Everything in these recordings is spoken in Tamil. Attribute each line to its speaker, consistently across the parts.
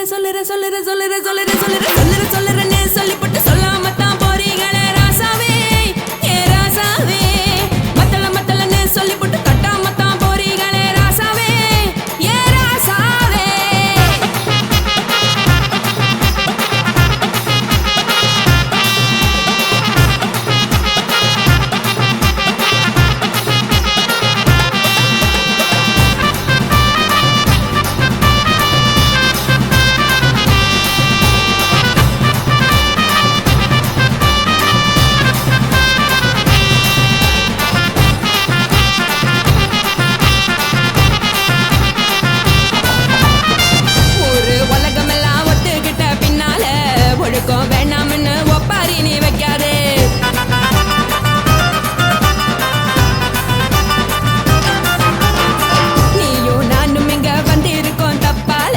Speaker 1: சொல்லுறேன்னு சொல்லிப்பட்டு சொல்லாம தான் போறீங்களே ராசாவே ஏ ராசாவே மத்தளன்னு சொல்லிப்பட்டு தட்டாம தான் போறீங்களே ராசாவே ஏ ராசாவே வேணாம்னு ஒப்பாரி நீ வைக்காதே நீயும் நானும் இங்க வந்து இருக்கோம் தப்பால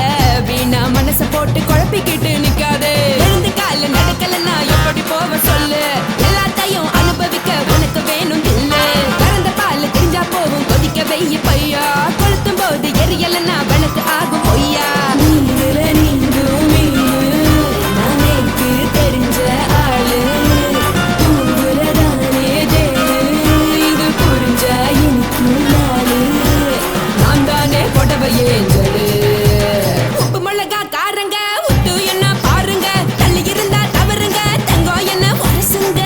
Speaker 1: வீணா மனச போட்டு குழப்பிக்கிட்டு நிக்காதே எழுந்து கால நடக்கலன்னா எப்படி போவ சொல்லு எல்லாத்தையும் அனுபவிக்க உனக்கு வேணும் இல்ல கறந்த பால் தெரிஞ்சா போகும் கொதிக்க வெய்ய பையா கொளுத்தும் போது எரியலன்னா வனக்கு ஆகும் பொய்யா உப்பு மிளகா காரங்க உத்து என்ன பாருங்க தள்ளி இருந்தா தவறுங்க தங்கம் என்ன உரசுங்க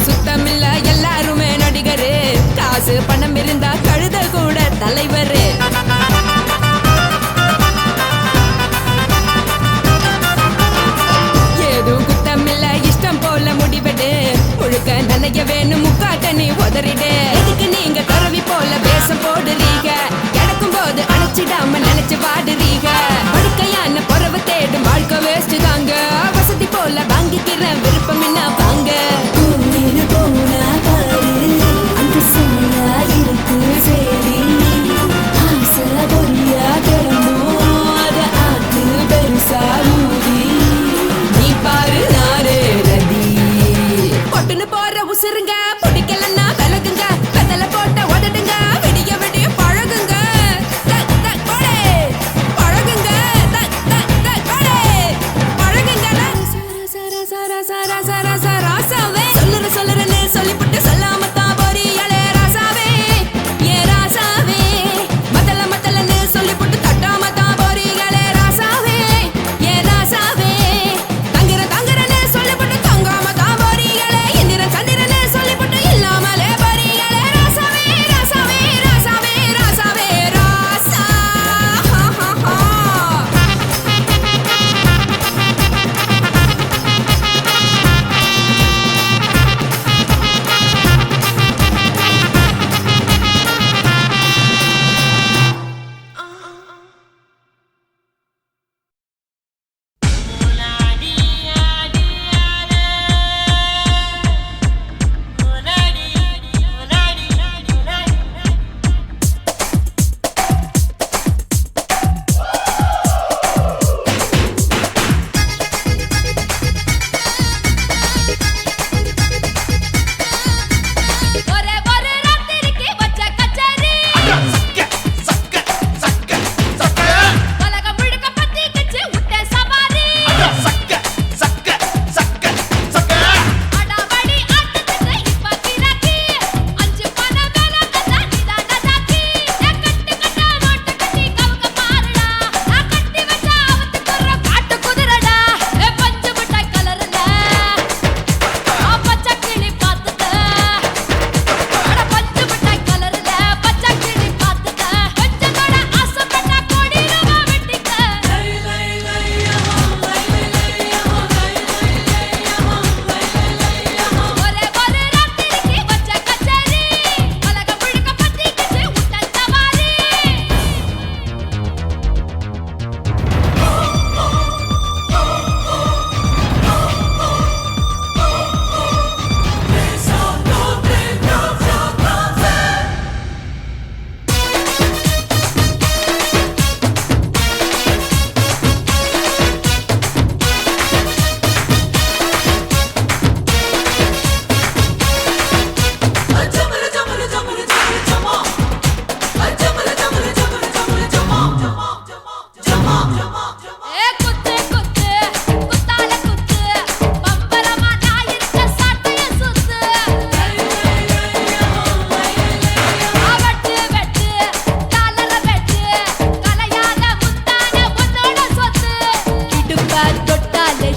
Speaker 1: சுத்தமில்ல எல்லாருமே நடிகரு காசு பணம் இருந்தா கழுத கூட தலைவரு ஏதும் குத்தமில்ல இஷ்டம் போல முடிவெடு முழுக்க நனைய வேணும் முக்காட்ட நீ உதறிடு எதுக்கு நீங்க கருவி போல பேச போடுறீங்க கிடக்கும் போது அணைச்சிடாம நினைச்சு வாடுறீங்க படுக்கையான பொறவை தேடும் வாழ்க்கை வேஸ்ட் தாங்க வசதி போல வாங்கிக்கிற விருப்பம் என்ன வாங்க போற உசுருங்க பிடிக்கலன்னா விலகுங்க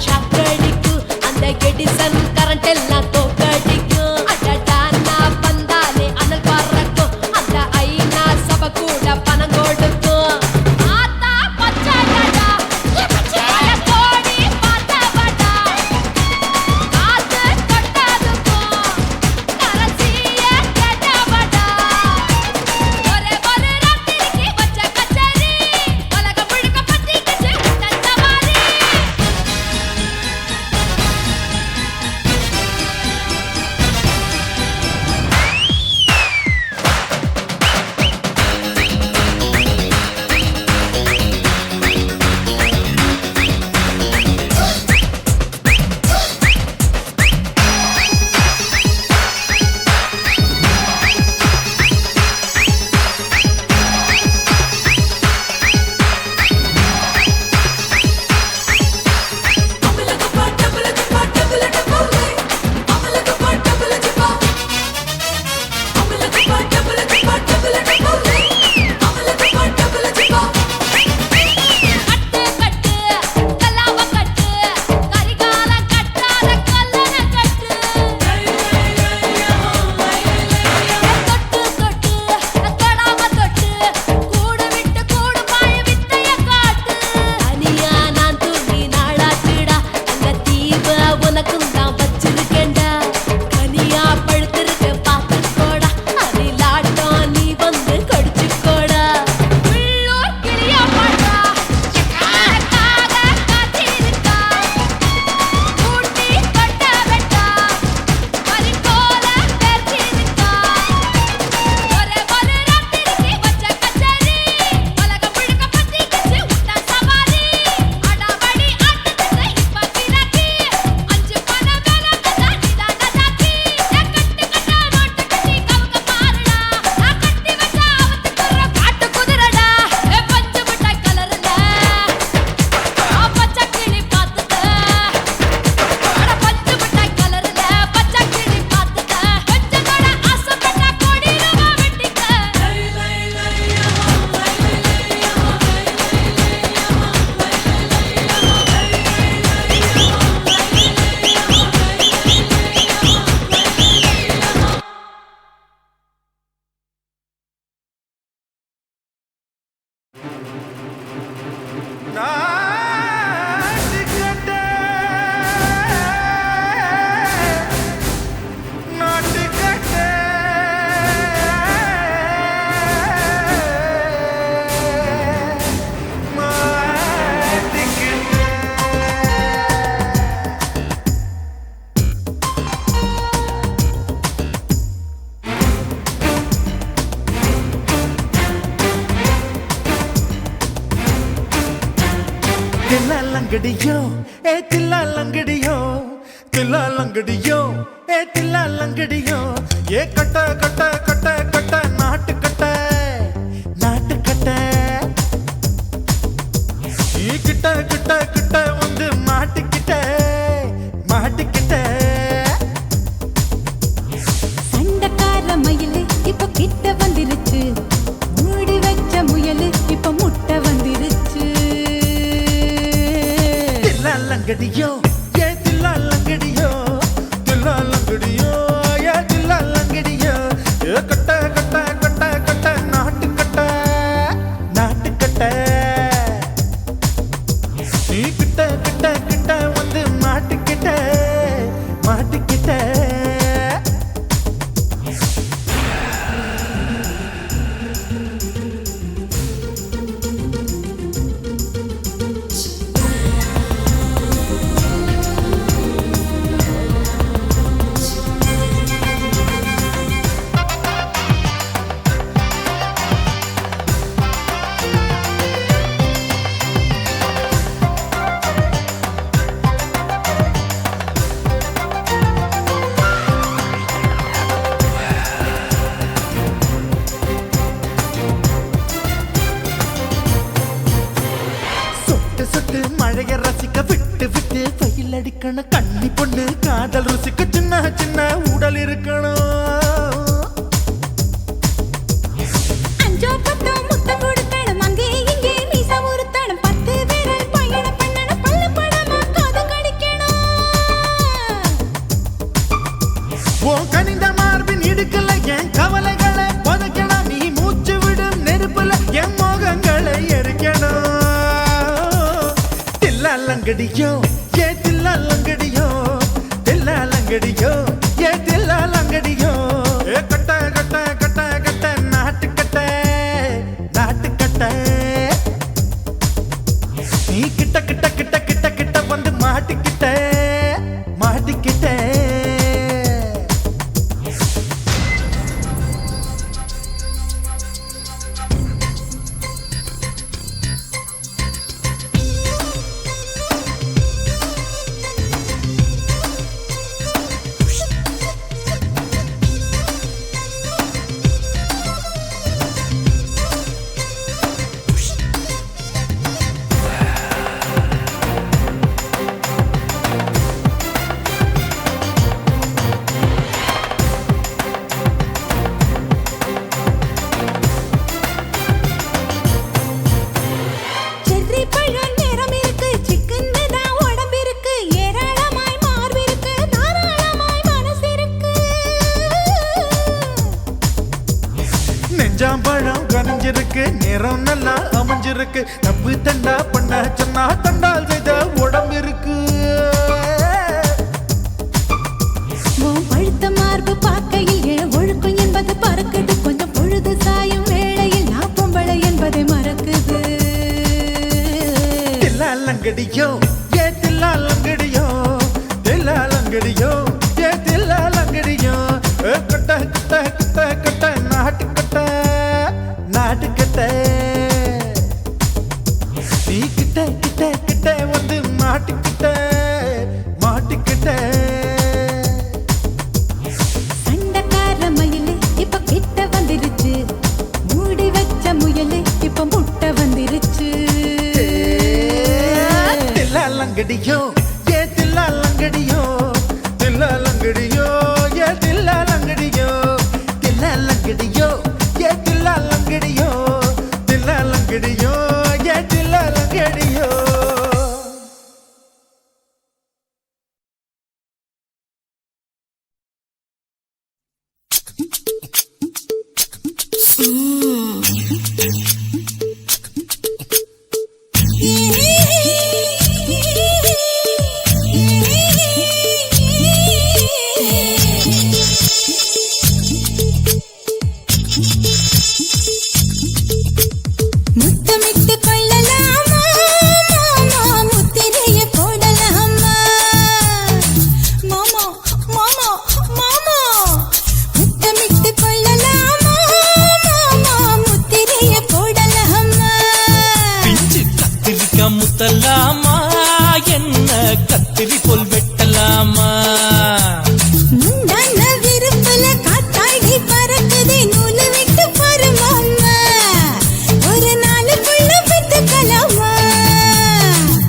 Speaker 2: ஷாக்கடிக்கும் அந்த எடிசன் கரண்ட் எல்லாம் தோக்கடிக்கும் அடடா நான் வந்தாலே அனல் பறக்கும் அந்த ஐநா சபை கூட பணம் கொடுக்கும் ஆத்தா பச்சைடா பச்சைய கோடி பார்த்தவடா காத்து கொட்டதுக்கும் கரசிய கேட்டவடா ஒரே ஒரு ராத்திரிக்கு வச்ச கச்சேரி உலகம் முழுக்க பத்திக்கிச்சு உட்ட சவாரி கட்டு கட்டு கல்லாவ கட்டு கரிகால கட்டாத கல்லன கட்டு தொட்டு தொட்டு தொடாம தொட்டு கூடு விட்டு கூடு பாய வித்தைய காட்டு தனியா நான் தூங்கி நாளாச்சுடா அந்த தீவ உனக்கும் தான் வச்சிருக்கேன்டா கனியா பழுத்திருக்க பார்த்துக்கோடா அதிலாட்டம் நீ வந்து கடிச்சுக்கோடா உள்ளூர் கிளியா பாட்டா எனக்காக காத்திருக்கா ஊட்டி கொட்ட வெட்டா பறிக்கோல பேர்த்திருக்கா ஒரே ஒரு ராத்திரிக்கு வச்ச கச்சேரி உலகம் முழுக்க பத்திக்கிச்சு உட்ட சவாரி அடாவடி ஆட்டத்துக்கு இப்ப கிராக்கி அஞ்சு பணம் வேணாம் நிதான ஜாக்கி கட்டு கட்டா நோட்டு கட்டி கவுக்க பாருடா நான் கட்டி வச்ச அவத்துக்குற காட்டு குதிரடா பஞ்சு முட்டை கலர்ல பச்சை கிளி பார்த்துட்ட அட பஞ்சு முட்டை கலர்ல பச்சை கிளி பார்த்துட்ட கொஞ்சம் கூட ஆசைப்பட்டா கோடி ரூபா வெட்டிக்க
Speaker 3: தில்லாலங்கடியோ ஏ தில்லாலங்கடியோ தில்லாலங்கடியோ ஏ தில்லாலங்கடியோ ஏ கட்ட கட்ட கட்ட கட்ட நாட்டு கட்ட நாட்டு கட்ட நீ கிட்ட கிட்ட கிட்ட வந்து மாட்டிக்கிட்ட மாட்டிக்கிட்ட
Speaker 1: சண்டக்கார மயிலு இப்ப கிட்ட வந்துருச்சு மூடி வச்ச முயலு இப்ப முட்டை வந்துருச்சு
Speaker 3: தில்லாலங்கடியோ ஏ தில்லாலங்கடியோ தில்லாலங்கடியோ ஏ தில்லாலங்கடியோ ஏ கட்ட கட்ட கட்ட கட்ட நாட்டு கட்ட நாட்டு கட்ட நீ கிட்ட கிட்ட கிட்ட வந்து மாட்டிக்கிட்ட மாட்டிக்கிட்ட மழைய ரசிக்க விட்டு விட்டு வெயில் அடிக்கணும் கண்ணி பொண்ணு காதல் ருசிக்க சின்ன சின்ன உடல் இருக்கணும்
Speaker 1: அஞ்சோ பத்தோ முத்த கொடுக்கணும் அங்கே இங்கே மீச உருத்தணும் 10 விரல் பயணம் பண்ணணும் பல்ல படமா காது கடிக்கணும்
Speaker 3: லங்கடியோ ஏ தில்லா லங்கடியோ தில்லா லங்கடியோ ஏ தில்லா லங்கடியோ ஏ கட்ட கட்ட கட்ட கட்ட நாட்டு கட்ட நாட்டு கட்ட நீ கிட்ட கிட்ட கிட்ட கிட்ட கிட்ட வந்து மாட்டிக்கிட்ட மாட்டிக்கிட்ட
Speaker 1: செர்ரி பழம் நிறம் இருக்கு சிக்கன் தான் உடம்பிருக்கு ஏராளமாய் மார்பிருக்கு தாராளமாய் மனசு இருக்கு
Speaker 3: நெஞ்சாம்பழம் கனிஞ்சிருக்கு நிறம் நல்லா அமைஞ்சிருக்கு தப்பு தண்டா பண்ண சொன்னா தண்டால் செய்த உடம்பு இருக்கு
Speaker 1: உன் பழுத்த மார்பு பார்க்கையில் என் ஒழுக்கம் என்பது பறக்குது கொஞ்சம் பொழுது சாயும் வேளையில் நான் பொம்பளை என்பதை மறக்குது
Speaker 3: தில்லா லங்கடியோ ஏ தில்லா லங்கடியோ தில்லா லங்கடியோ ஏ தில்லா லங்கடியோ ஏ கட்ட கட்ட கட்ட கட்ட நாட்டு கட்ட நாட்டு கட்ட நீ கிட்ட கிட்ட கிட்ட வந்து மாட்டிக்கிட்ட மாட்டிக்கிட்ட
Speaker 1: சண்டைக்கார மயிலு இப்ப கிட்ட வந்துருச்சு மூடி வச்ச முயலு இப்ப முட்டை வந்துருச்சு
Speaker 3: தில்லா லங்கடியோ ஏ தில்லா லங்கடியோ தில்லா லங்கடியோ ஏ தில்லா லங்கடியோ தில்லா லங்கடியோ ஏ தில்லா லங்கடியோ தில்லா லங்கடியோ ஏ தில்லா லங்கடியோ
Speaker 1: முத்தமிட்டு கொள்ளலாமா மாமா முத்திரைய போடலாமா மாமா மாமா மாமா முத்தமிட்டு கொள்ளலாமா மாமா முத்திரைய போடலாமா
Speaker 4: பிஞ்சு கத்திரிக்கா முத்தலாமா என்ன கத்திரி போல் வெட்டலாமா
Speaker 1: முந்தான விருப்பல காத்தாடி பறக்குதே நூலு விட்டு பாரு மாமா ஒரு நாளுக்குள்ள பெத்துக்கலாமா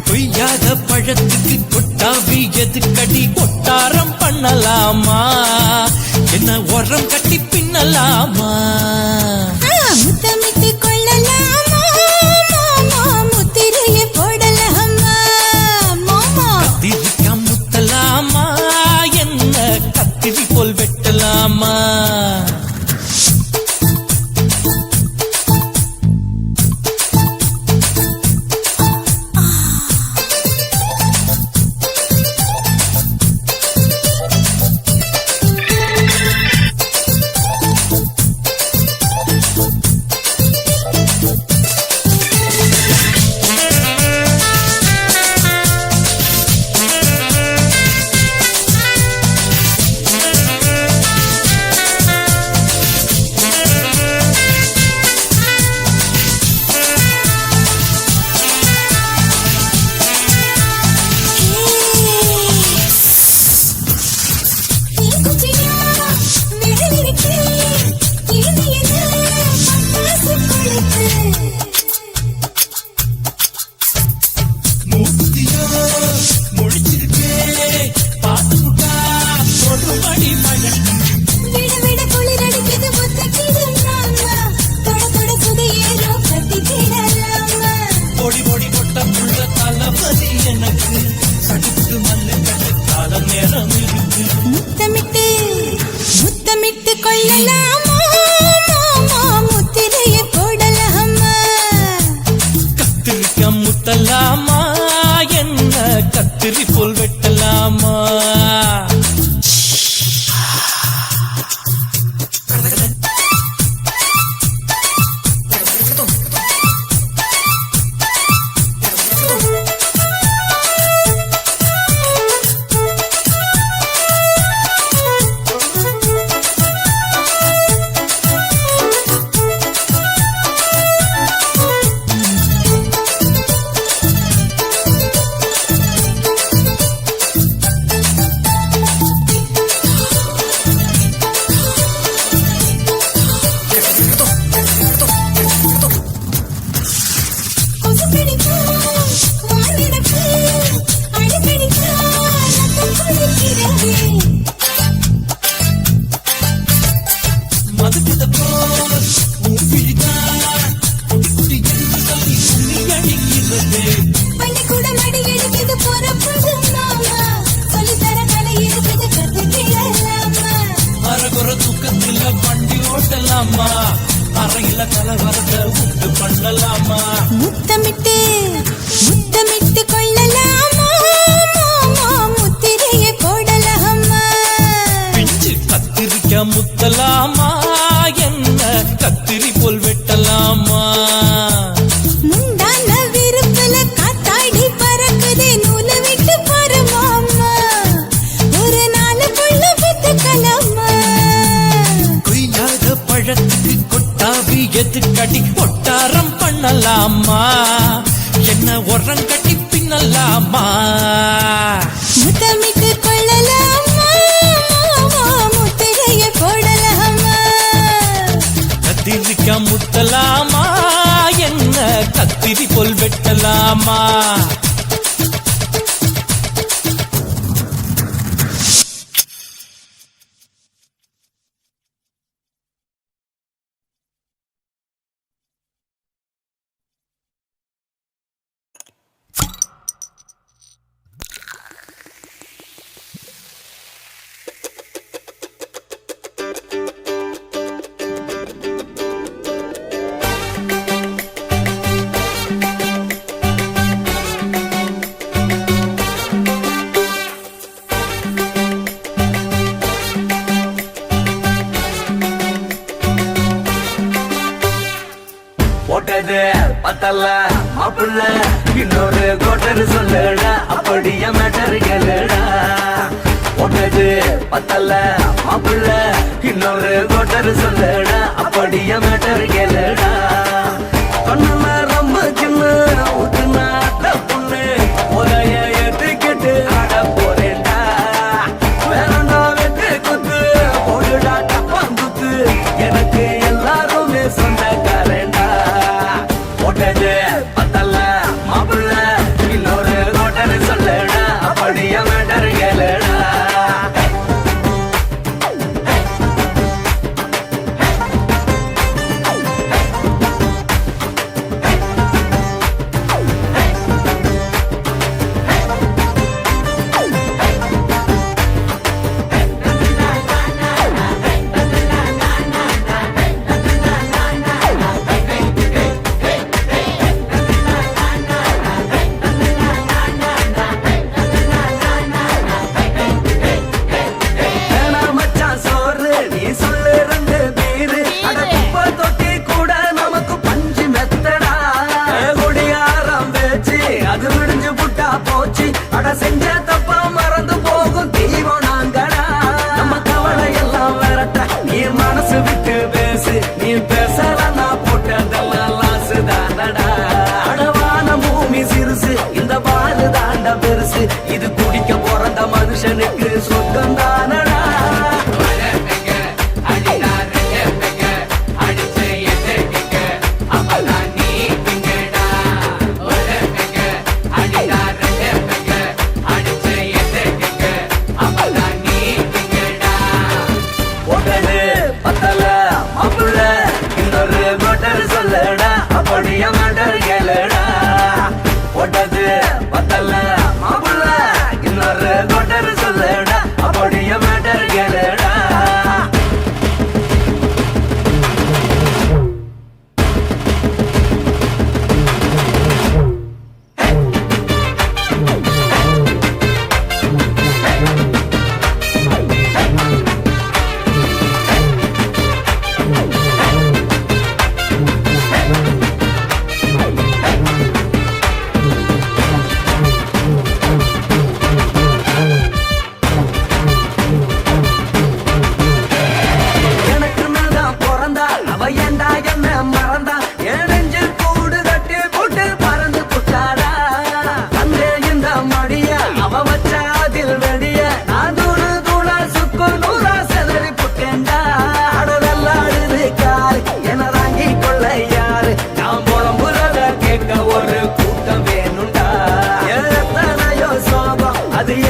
Speaker 4: பொய்யாத பழத்துக்கு கொட்டாவி எதுக்கடி கொட்டாரம் பண்ணலாமா என்ன உரம் கட்டி பின்னலாமா
Speaker 1: முத்தமிட்டு கொள்ளலாமா மாமா முத்திரைய போடலாமா மாமா
Speaker 4: கத்திரிக்கா முத்தலாமா என்ன கத்திரி போல் வெட்டலாமா மூத்தியோ முடிச்சிருக்கே பாத்துட்டா கொடுமடி மழை
Speaker 1: விட விட குளிர் அடிக்குது ஒத்தக்கிடும் நாமா தொட தொட புதையேறோ கட்டி தேடலாமா
Speaker 4: பொடி பொடி கொட்ட புள்ள தளபதி எனக்கு சடுக்கு மல்லு கட்டு காலம் நேரம் இருக்கு
Speaker 1: முத்தமிட்டு முத்தமிட்டு கொள்ளலாமா மாமா முத்திரைய போடலாமா
Speaker 4: கத்திரிக்கா முத்தலாமா என்ன பண்ணலாமா மதுக்கிட்ட போல் மூப்பிழிதான் குட்டி என்று சொல்லி கும்மி அடிக்கிறது
Speaker 2: பள்ளிக்கூடம் அடி எடுக்குது போறப்போது மாமா சொல்லித்தர கலை இருக்குது கத்துக்கலாமா
Speaker 4: அறகுற தூக்கத்தில் வண்டி ஓட்டலாமா அறையில கலவரத்தை உண்டு பண்ணலாமா
Speaker 2: முத்தமிட்டு முத்தமிட்டு கொள்ளலாமா மாமா முத்திரையை போடலாமா
Speaker 4: பிஞ்சு கத்திரிக்க முத்தலாமா என்ன கத்திரி போல் வெட்டலாமா
Speaker 2: முந்தான விருப்பல காத்தாடி பறக்குதே நூலை விட்டு பாரு மாமா ஒரு நாளுக்குள்ள வித்துக்கலாமா
Speaker 4: கொய்யாத பழத்துக்கு கொட்டாவி எதுக்கடி ஒட்டாரம் பண்ணலாமா என்ன உரங்கட்டி பின்னலாமா
Speaker 2: முத்தமிட்டு கொள்ளலாமா மாமா முத்திரையை போடலாமா
Speaker 4: கத்திரிக்க முத்தலாமா என்ன கத்திரி போல் வெட்டலாமா
Speaker 5: போட்டது பத்தல்ல மாப்பிள்ள இன்னொரு கோட்டர் சொல்லுடா அப்படியே மேட்டர் கேளுடா போட்டது பத்தல்ல மாப்பிள்ள இன்னொரு கோட்டர் சொல்லுடா அப்படியே மேட்டர் கேளுடா கண்ணுல ரொம்ப சின்ன ஊத்துனா பொண்ணு உரைய ஏத்துக்கிட்டு ஆட போறேன்டா வேறண்டா வெட்டு குத்து போடுடா டப்பாங்குத்து எனக்கு எல்லாருமே சொந்தக்காரண்டா போட்டது பத்தல்ல மாப்பிள்ள இன்னொரு கோட்டர் சொல்லுடா அப்படியே மேட்டர் கேளுடா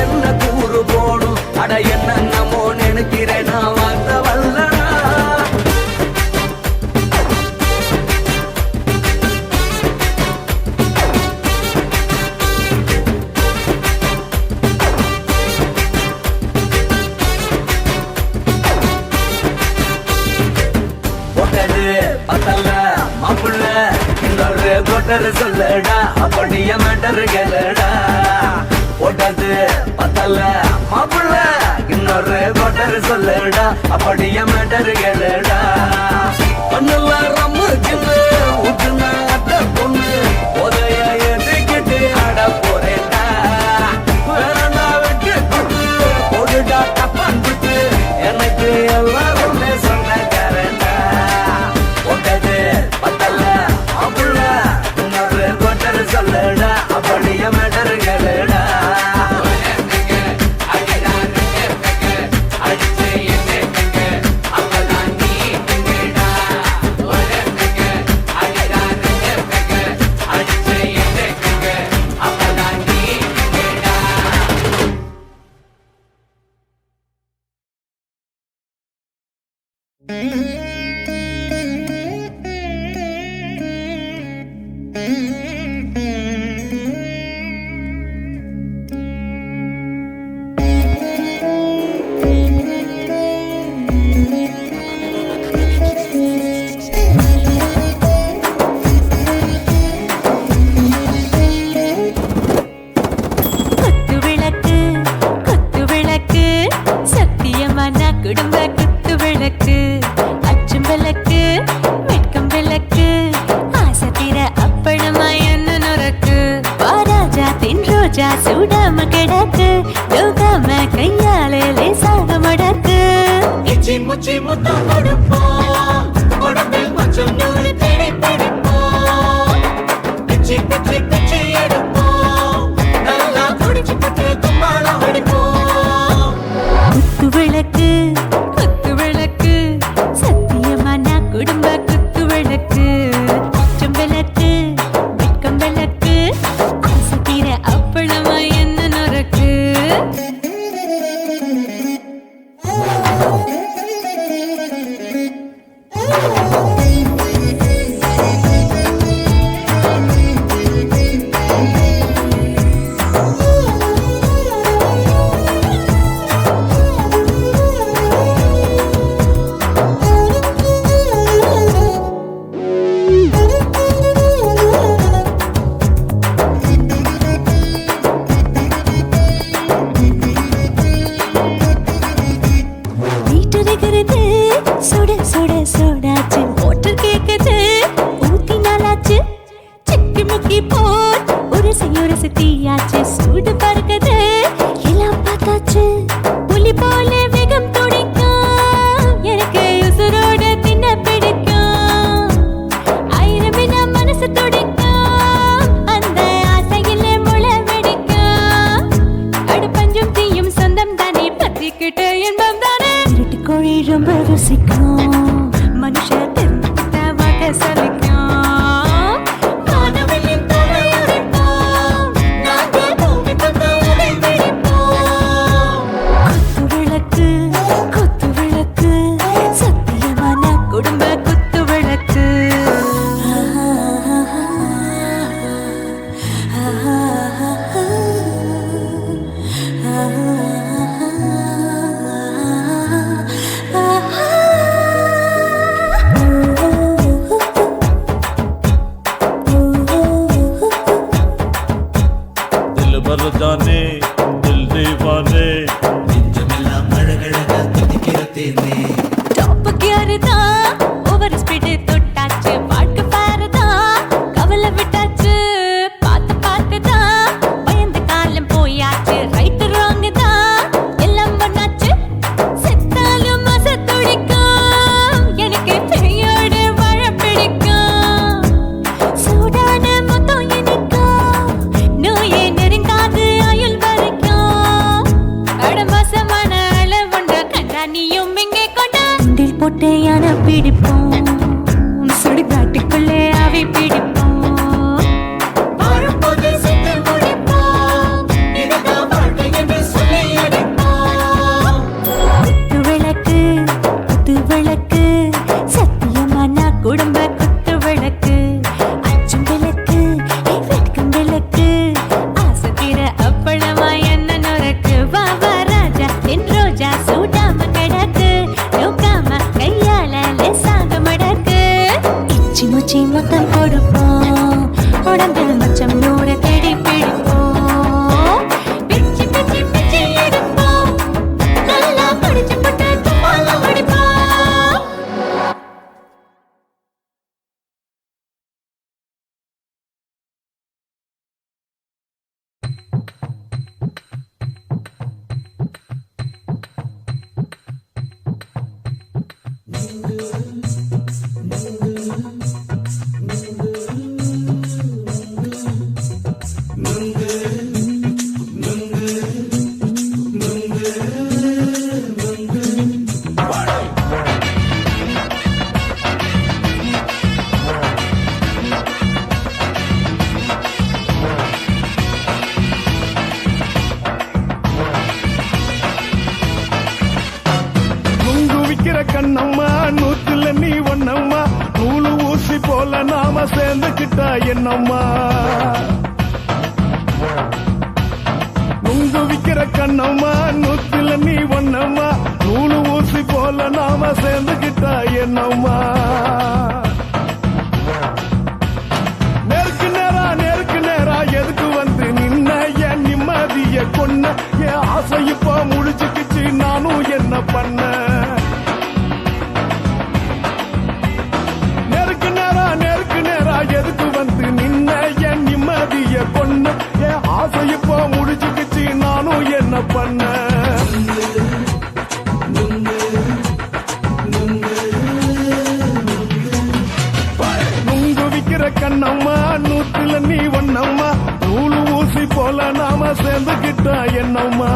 Speaker 5: என்ன கூறு போடும் அட என்னமோ நினைக்கிறேன் நான் வார்த்தை வல்லடா ஒட்டது பத்தல்ல மாப்புள்ள இன்னொரு கொட்டரு சொல்லடா அப்படிய மேட்டரு கேளுடா ஒட்டது பத்தல்ல மாப்புள்ள இன்னொரு கொட்டரு சொல்லடா அப்படிய மேட்டரு கேளுடா பண்ணல ரம்மு சின்ன ஊற்றுனா அத்த பொண்ணு உதய எதுக்கிட்டு ஆட போறேன்டா வேறண்டா வெட்டு கொண்டு போடுடா டப்பான் விட்டு எனக்கு எல்லாருமே சொந்தக்காரன்டா ஒட்டது பத்தல்ல மாப்புள்ள இன்னொரு கொட்டரு சொல்லடா அப்படிய மேட்டரு கேளுடா
Speaker 6: சூடாம கிடக்கு யோகாம கையாலே லேசாக மடக்கு
Speaker 4: இச்சி முச்சி முத்தம் கொடுப்போம் உடம்பில் கொஞ்சம் நூறு தேடி பிடிப்போம் பிச்சி பிச்சி பிச்சி எடுப்போம் நல்லா குடிச்சு பட்டு கும்மாளம் அடிப்போம்
Speaker 6: குத்து விளக்கு சத்தியமான குடும்ப குத்து விளக்கு அச்சம் விளக்கு வெட்கம் விளக்கு ஆசைக்கிற அப்பளமா என்ன நொறுக்கு சுட சுட சோடாச்சு மோட்டர் கேக்குது ஊத்தி நாளாச்சு சிக்கி முக்கி போட் ஒரு தீயாச்சு சூடு பறக்குது எல்லாம் பார்த்தாச்சு புலி போல வேகம் துடிக்கும் எனக்கு உசுரோட தின்ன பிடிக்கும் ஆயிரமினா மனசு துடிக்கும் அந்த ஆசையில முளை வெடிக்கும் அடுப்பஞ்சும் தீயும் சொந்தம் தானே பத்திக்கிட்டு இன்பம் தானே கோழி ரொம்ப ருசிக்கும் மனுஷ தெரிஞ்சுக்கிட்ட சலிக்கும் காணவெளியின் தலை உடைப்போம் நாங்கள் பூமி தந்த உடை வெடிப்போம் குத்து விளக்கு சத்தியமான குடும்ப குத்து விளக்கு
Speaker 3: जाने दिल दीवाने
Speaker 4: நெஞ்சமெல்லாம் அழகழகா துடிக்கிற தேனே
Speaker 6: டாப் கியர் தான் ஓவர் ஸ்பீட் தொட்டாச்சு வாழ்க்கை பாரு தான் கவலை விட்டாச்சு பார்த்து தான் பயந்து காலம் போயாச்சு ரைட் ராங் தான் எல்லாம் பண்ணாச்சு செத்தாலும் மச துடிக்கும் எனக்கு பெரியோட வாழ பிடிக்கும் சூடான மொத்தம் எனக்கும் நோயே நெருங்காது ஆயுள் வரைக்கும் அடமோசமான அளவுண்ட கண்டா நீயும் இங்கே கொண்டா போட்டு யானை பிடிப்போம் சுடுகாட்டுக்குள்ளே அவை பிடிப்போம்
Speaker 4: வாழும்போது செத்து முடிப்போம் இதுதான் வாழ்க்கை என்று
Speaker 7: கண்ணம்மா நூத்துல நீ ஒண்ணம்மா நூலு ஊசி போல நாம சேர்ந்துக்கிட்டா என்னம்மா நுங்கு விக்கிற கண்ணம்மா நூத்துல நீ ஒண்ணம்மா நூலு ஊசி போல நாம சேர்ந்துக்கிட்டா என்னம்மா நேருக்கு நேரா எதுக்கு வந்து நின்ன என் நிம்மதிய கொன்ன என் ஆசை இப்போ முடிச்சுக்கிச்சு நானும் என்ன பண்ண நேருக்கு நேரா எதுக்கு வந்து நின்ன என் நிம்மதிய கொன்ன என் ஆசை இப்போ முடிச்சுக்கிச்சு நானும் என்ன பண்ண நுங்கு விக்கிற கண்ணம்மா நூத்துல நீ ஒண்ணம்மா நூலு ஊசி போல நாம சேர்ந்துக்கிட்டா என்னம்மா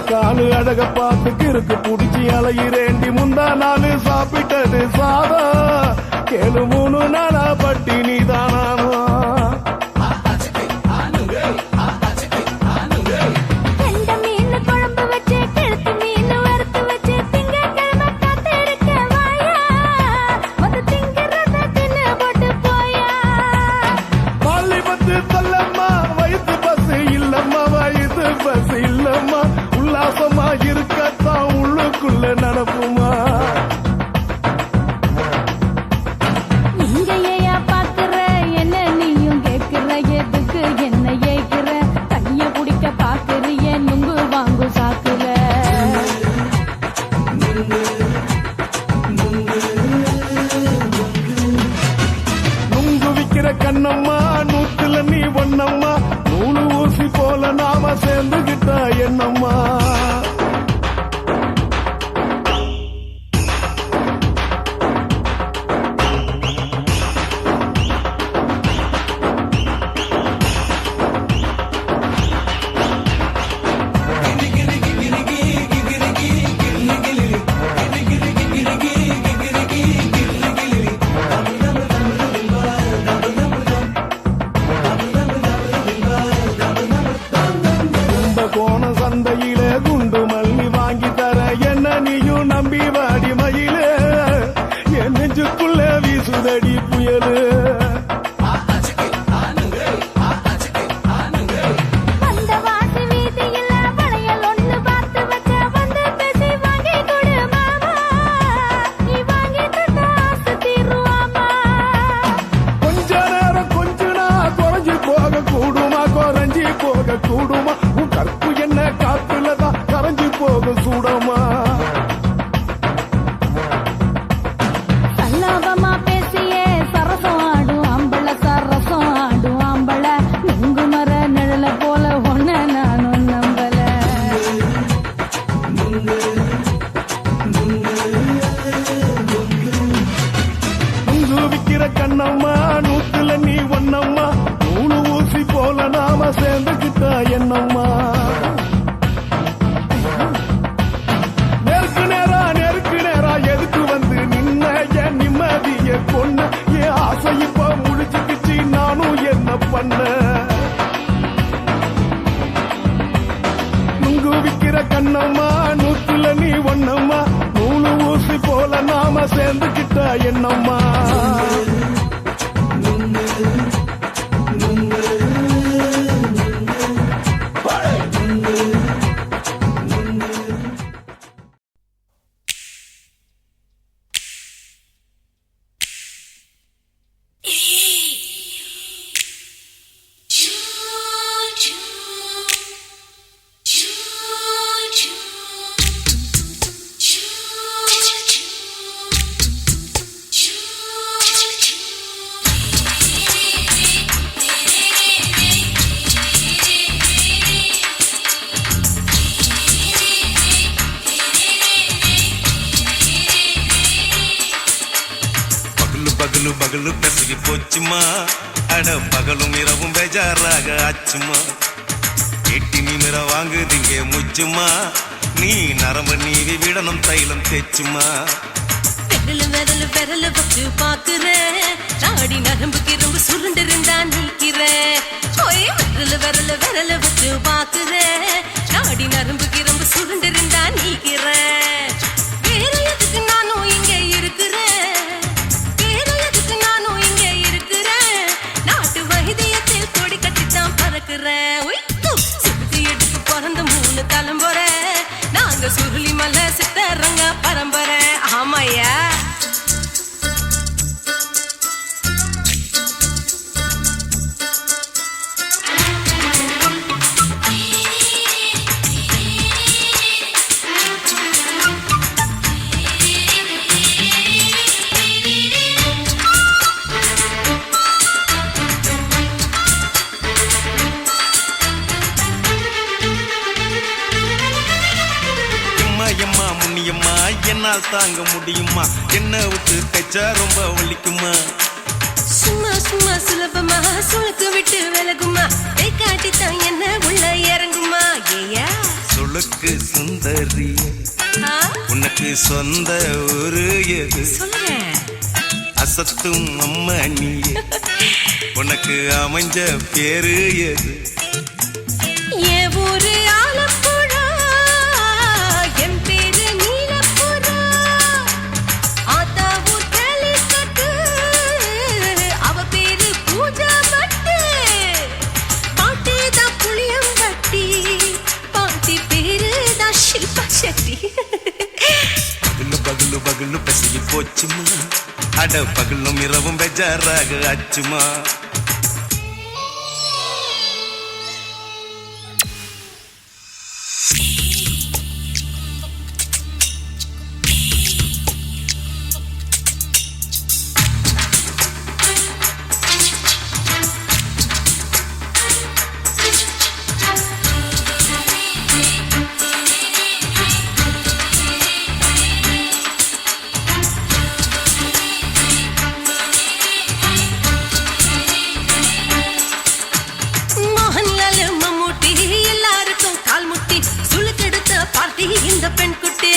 Speaker 7: காலு அழக பார்த்து கிறுக்கு புடிச்சி அலையிறேண்டி முந்தா நாலு சாப்பிட்டது சாதம் கேளு 3 நாளா பட்டினி தானானோ உல்லாசமா இருக்கத்தான் உள்ளுக்குள்ள நடப்புமா
Speaker 6: இங்க ஏயா பாக்குற என்ன நீயும் கேக்குற எதுக்கு என்ன ஏக்குற கைய குடிக்க பாக்குறிய நுங்கு வாங்கு சாக்குற
Speaker 7: நுங்கு விக்கிற கண்ணம்மா நூத்துல நீ ஒண்ணம்மா நூலு ஊசி போல நாம சேர்ந்துகிட்டா என்னம்மா சந்தையிலே குண்டு மல்லி வாங்கி தர என்ன நீயும் நம்பி வாடி மயிலே என் நெஞ்சுக்குள்ள வீசுதடி புயலு கூடுமா உன் கற்பு என்ன காத்துலதான் கரைஞ்சு போக சூடமா
Speaker 6: சல்லாபமா பேசியே சரசம் ஆடும் ஆம்பள சரசம் ஆடும் ஆம்பள நுங்கு மர நிழல போல ஒன்ன நானும் நம்பல
Speaker 7: நுங்கு விக்கிற கண்ணம்மா நூத்துல நீ ஒண்ணம்மா நூலு ஊசி போல நாம சேர்ந்துக்கிட்டா என்னம்மா நேருக்கு நேரா எதுக்கு வந்து நின்ன என் நிம்மதிய கொன்ன என் ஆசை இப்ப முடிச்சுக்கிச்சு நானும் என்ன பண்ண நுங்கு விக்கிற கண்ணம்மா நூத்துல நீ ஒண்ணம்மா நூலு ஊசி போல நாம சேர்ந்துக்கிட்டா என்னம்மா
Speaker 8: பகலு பகலு பெசகி போச்சுமா அட பகலும் இரவும் பேஜாராக ஆச்சுமா எட்டி நிமிர வாங்குதிங்க முச்சுமா நீ நரம்பு நீவி விடணும் தைலம் தேச்சுமா
Speaker 2: விரல் விரல் விரல் வச்சு பாக்குறேன் நாடி நரம்பு கிரம்பு சுருண்டிருந்தா நீக்கிறேன் ஓய் விரல் விரல் விரல் வச்சு பாக்குறேன் நாடி நரம்பு கிரம்பு சுருண்டிருந்தா நீக்கிறேன் வேற எதுக்கு நானும் இங்க இருக்கிறேன் வேற எதுக்கு நானும் இங்க இருக்கிறேன் நாட்டு வைத்தியத்தில் கொடி கட்டித்தான் பறக்கிறேன் சுத்தி எடுத்து பிறந்த 3 தலைமுறை நாங்க சுருளி மலை சித்தரங்க பரம்பரை ஆமாயா
Speaker 8: எம்மா முன்னியம்மா என்னால் தாங்க முடியுமா என்ன விட்டு தைச்சா ரொம்ப வலிக்குமா
Speaker 2: சும்மா சும்மா சுலபமா சுளுக்கு விட்டு விலகுமா கை காட்டித்தான் என்ன உள்ள இறங்குமா ஏயா
Speaker 8: சுளுக்கு சுந்தரி உனக்கு சொந்த ஒரு எது
Speaker 2: சொல்றேன்
Speaker 8: அசத்தும் அம்மா நீயே உனக்கு அமைஞ்ச பேரு எது
Speaker 2: என் ஊரு ஆலப்புழா என் பேரு நீலப்புறா ஆத்தா ஊர் கேலிக்கட்டு அவ பேரு பூஜா பட்டு பாட்டி தான் புளியம்பட்டி பாட்டி பேரு தான் ஷில்பா செட்டி
Speaker 8: பகலு பகலு பகலு பசிக்கு போச்சுமா அட பகலும் இரவும் பெஜாராக ஆச்சுமா
Speaker 2: மோகன்லால் மம்மூட்டி எல்லாருக்கும் கால் முட்டி சுளுக்கெடுத்த பார்ட்டி இந்த பெண் குட்டி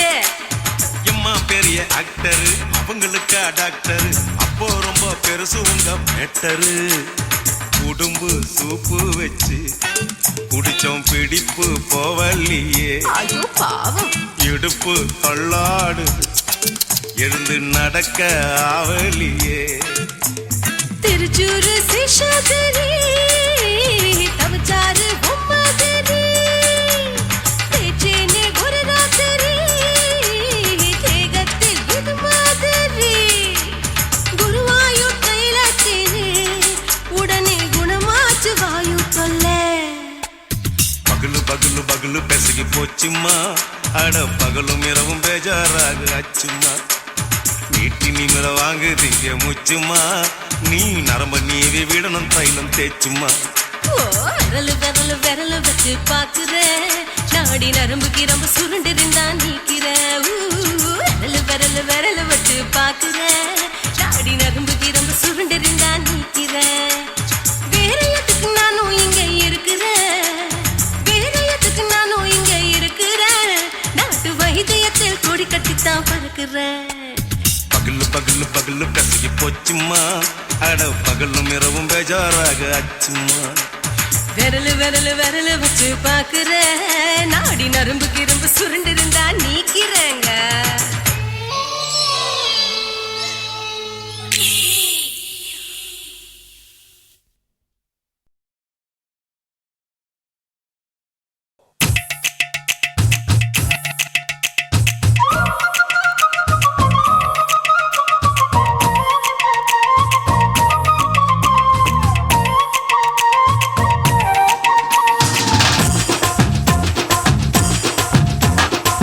Speaker 8: எம்மா பெரிய ஆக்டரு அவங்களுக்கா டாக்டரு அப்போ ரொம்ப பெருசு உங்க மேட்டரு உடும்பு சூப்பு வச்சு குடிச்சோம் பிடிப்பு போவல்லையே
Speaker 2: ஐயோ பாவம்
Speaker 8: இடுப்பு தள்ளாடு எழுந்து நடக்க ஆவலியே
Speaker 2: திருச்சூரு சேஷாதிரி தவச்சாரு பொம்மாதிரி தேச்சேனே ஒரு ராத்திரி தேகத்தில் இது மாதிரி குருவாயூர் தைலத்தினே உடனே குணமாச்சு வாயு தொல்லை
Speaker 8: பகலு பகலு பகலு பெசகி போச்சுமா அட பகலும் இரவும் பேஜாராக ஆச்சுமா நீட்டி நிமிர வாங்குதிங்க முச்சுமா நீ நரம்ப நீவி விடணும் தைலம் தேச்சுமா
Speaker 2: ஓ விரல் விரல் விரல் வச்சு பாக்குறேன் நாடி நரம்பு கிரம்பு சுருண்டிருந்தா நீக்கிறேன் விரல் விரல் விரல் வச்சு பாக்குறேன் நாடி நரம்பு கிரம்பு சுருண்டிருந்தா நீக்கிறேன் வேற எதுக்கு நானும் இங்க இருக்கிறேன் வேற எதுக்கு நானும் இங்க இருக்கிறேன் நாட்டு வைத்தியத்தில் கொடி கட்டித்தான் பறக்கிறேன்
Speaker 8: பகலு பகலு பகலு பெசகி போச்சுமா அட பகலும் இரவும் பேஜாராக ஆச்சுமா
Speaker 2: விரல் விரல் விரல் வச்சு பாக்குறேன் நாடி நரம்பு கிரம்பு சுருண்டிருந்தா நீக்கிறேங்க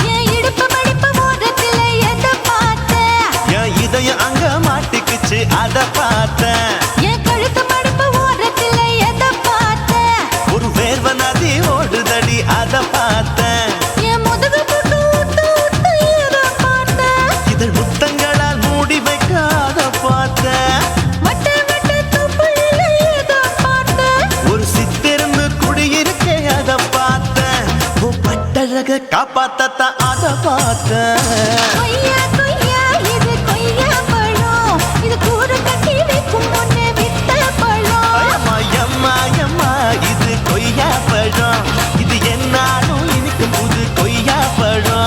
Speaker 2: என் இடுப்பு மடிப்பு ஓரத்திலே
Speaker 7: கட்டழக காப்பாத்தத்த அத பார்த்தேன்.
Speaker 6: கொய்யா கொய்யா இது கொய்யா பழம், இது கூறு கட்டி வைக்கும் முன்னே வித்த பழம்.
Speaker 7: அம்மா எம்மா எம்மா இது கொய்யா பழம், இது என்னாலும் எனக்கு புது கொய்யா பழம்.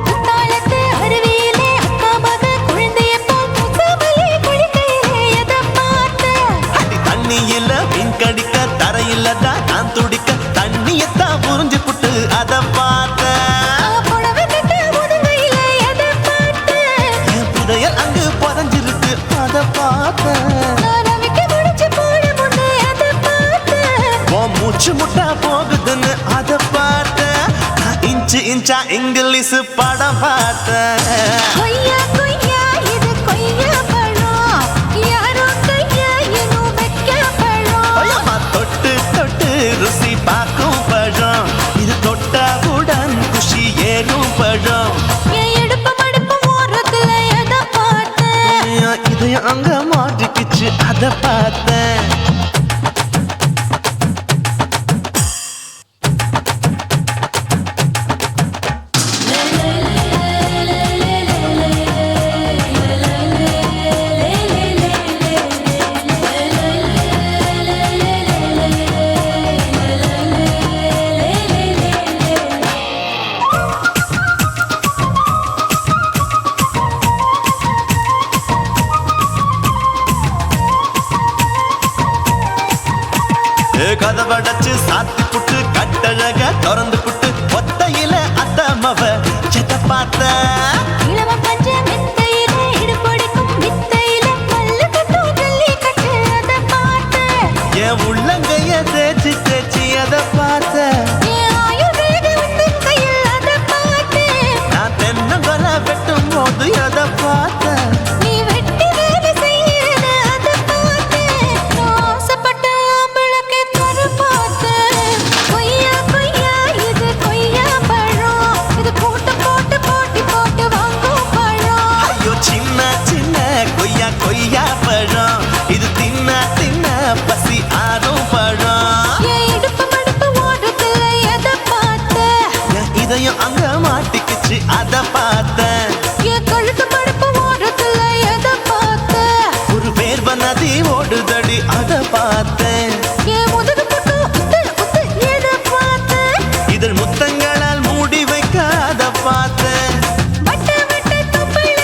Speaker 6: குத்தாலத்து அருவியிலே அக்கா மக குழந்தைய போல் முகமலே குளிக்கையிலே எதை பார்த்தேன்.
Speaker 7: அடி தண்ணியில மீன் கடிக்க தரையில்லதான் நான் துடிக்க தண்ணியத்தான் புரிஞ்சு புட்டு அத பார்த்தேன்.
Speaker 6: புடவை கட்ட முதுகையிலே எதை பார்த்தேன்.
Speaker 7: என் புதையல் அங்கு புதஞ்சிருக்கு அத பார்த்தேன்.
Speaker 6: நான் அவிக்க முடிச்சு போட முன்னே எதை பார்த்தேன்.
Speaker 7: உன் மூச்சு முட்டா போகுதுன்னு அத பார்த்தேன். நான் இன்ச்சு இன்ச்சா இங்கிலீஷ் படம் பார்த்தேன்.
Speaker 6: கொய்யா கொய்யா இது கொய்யா பழம், யாரோ கையா இன்னும் வைக்க பழம்.
Speaker 7: ஐயம்மா தொட்டு தொட்டு ருசி பார்க்கும் பழம், இது தொட்டாவுடன் குஷி ஏறும் பழம்.
Speaker 6: என் இடுப்பு மடுப்பு ஓரத்துல எதை பார்த்தேன்.
Speaker 7: என் இதயம் அங்க மாட்டிக்கிச்சு அத பார்த்தேன். கதவடைச்சு சாத்தி புட்டு கட்டழக திறந்து புட்டு ஒத்தையில அத்தமவ செத்த பார்த்த.
Speaker 6: இளவ பஞ்ச மெத்தையிலே இடுப்பொடிக்கும் வித்தையிலே மல்லு கட்டும் ஜல்லி கட்டு அதை பார்த்தேன்.
Speaker 7: என் உள்ளங்கைய தேய்ச்சி தேய்ச்சி அத பார்த்த.
Speaker 6: என் ஆயுர்வேத உந்தன் கையில் அதை பார்த்தேன்.
Speaker 7: நான் தென்னங்கொலை வெட்டும் போது அத பார்த்த.
Speaker 6: நீ வெட்டி வேலை செய்யறது அதை பார்த்தேன். நான் ஆசைப்பட்ட ஆம்பளுக்கு தர பார்த்தேன். கொய்யா கொய்யா இது கொய்யா பழம், இது போட்டு போட்டு போட்டி போட்டு வாங்கும் பழம்.
Speaker 7: ஐயோ சின்ன சின்ன கொய்யா கொய்யா பழம், இது தின்ன தின்ன பசி ஆறும் பழம்.
Speaker 6: என் இடுப்பு மடுப்பு ஓரத்துல எதை பார்த்தேன்.
Speaker 7: என் இதயம் அங்க மாட்டிக்கிச்சு அத பார்த்தேன்.
Speaker 6: என் கழுத்து மடுப்பு ஓரத்துல எதை பார்த்தேன்.
Speaker 7: ஒரு வேர்வ நதி ஓடுதடி அத பார்த்தேன்.
Speaker 6: என் முதுகு புட்டு உத்து உத்து எதை பார்த்தேன்.
Speaker 7: இதழ் முத்தங்களால் மூடி வைக்க அத பார்த்தேன்.
Speaker 6: வட்ட வட்ட தொப்பையில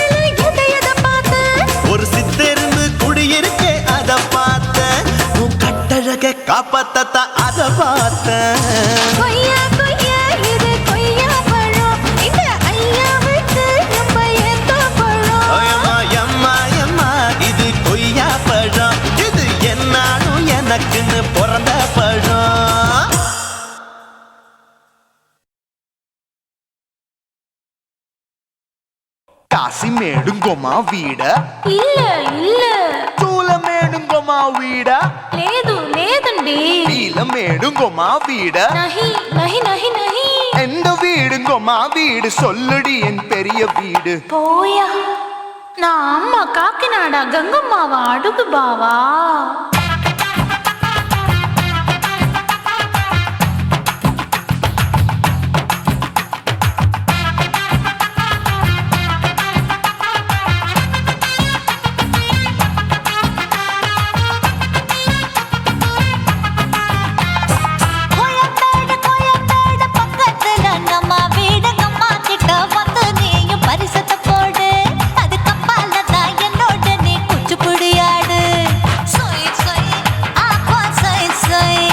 Speaker 6: எதை பார்த்தேன்.
Speaker 7: ஒரு சித்தெரும்பு குடியிருக்கே அத பார்த்தேன். உன் கட்டழக காப்பாத்தத்த அத பார்த்தேன்.
Speaker 6: கொய்யா கொய்யா இது கொய்யா பழம், இந்த ஐயாவுக்கு ரொம்ப ஏத்த பழம்.
Speaker 7: அம்மா எம்மா எம்மா இது கொய்யா பழம், இது என்னாலும் எனக்குன்னு பிறந்த பழம். காசி மேடுங்கோமா வீட,
Speaker 6: இல்ல இல்ல
Speaker 7: சூல மேடுங்கோமா வீட,
Speaker 6: లేదు లేదండి.
Speaker 7: நீல மேடுங்கோமா வீட.
Speaker 6: నహి నహి నహి నహి
Speaker 7: எந்த வீடுங்கோமா வீடு சொல்லுடி என் பெரிய வீடு.
Speaker 6: పోయా నా అమ్మ కాకినాడ గంగమ్మావా అడుగు బావా. கோயம்பேடு பக்கத்துல நம்ம வீடு, அம்மா கிட்ட வந்து நீயும் பரிசத்தை போடு. அது கப்பால தான் என்னோட நீ குச்சிப்புடியாடு. சொய் சொய் ஆப்பா சொய் சொய்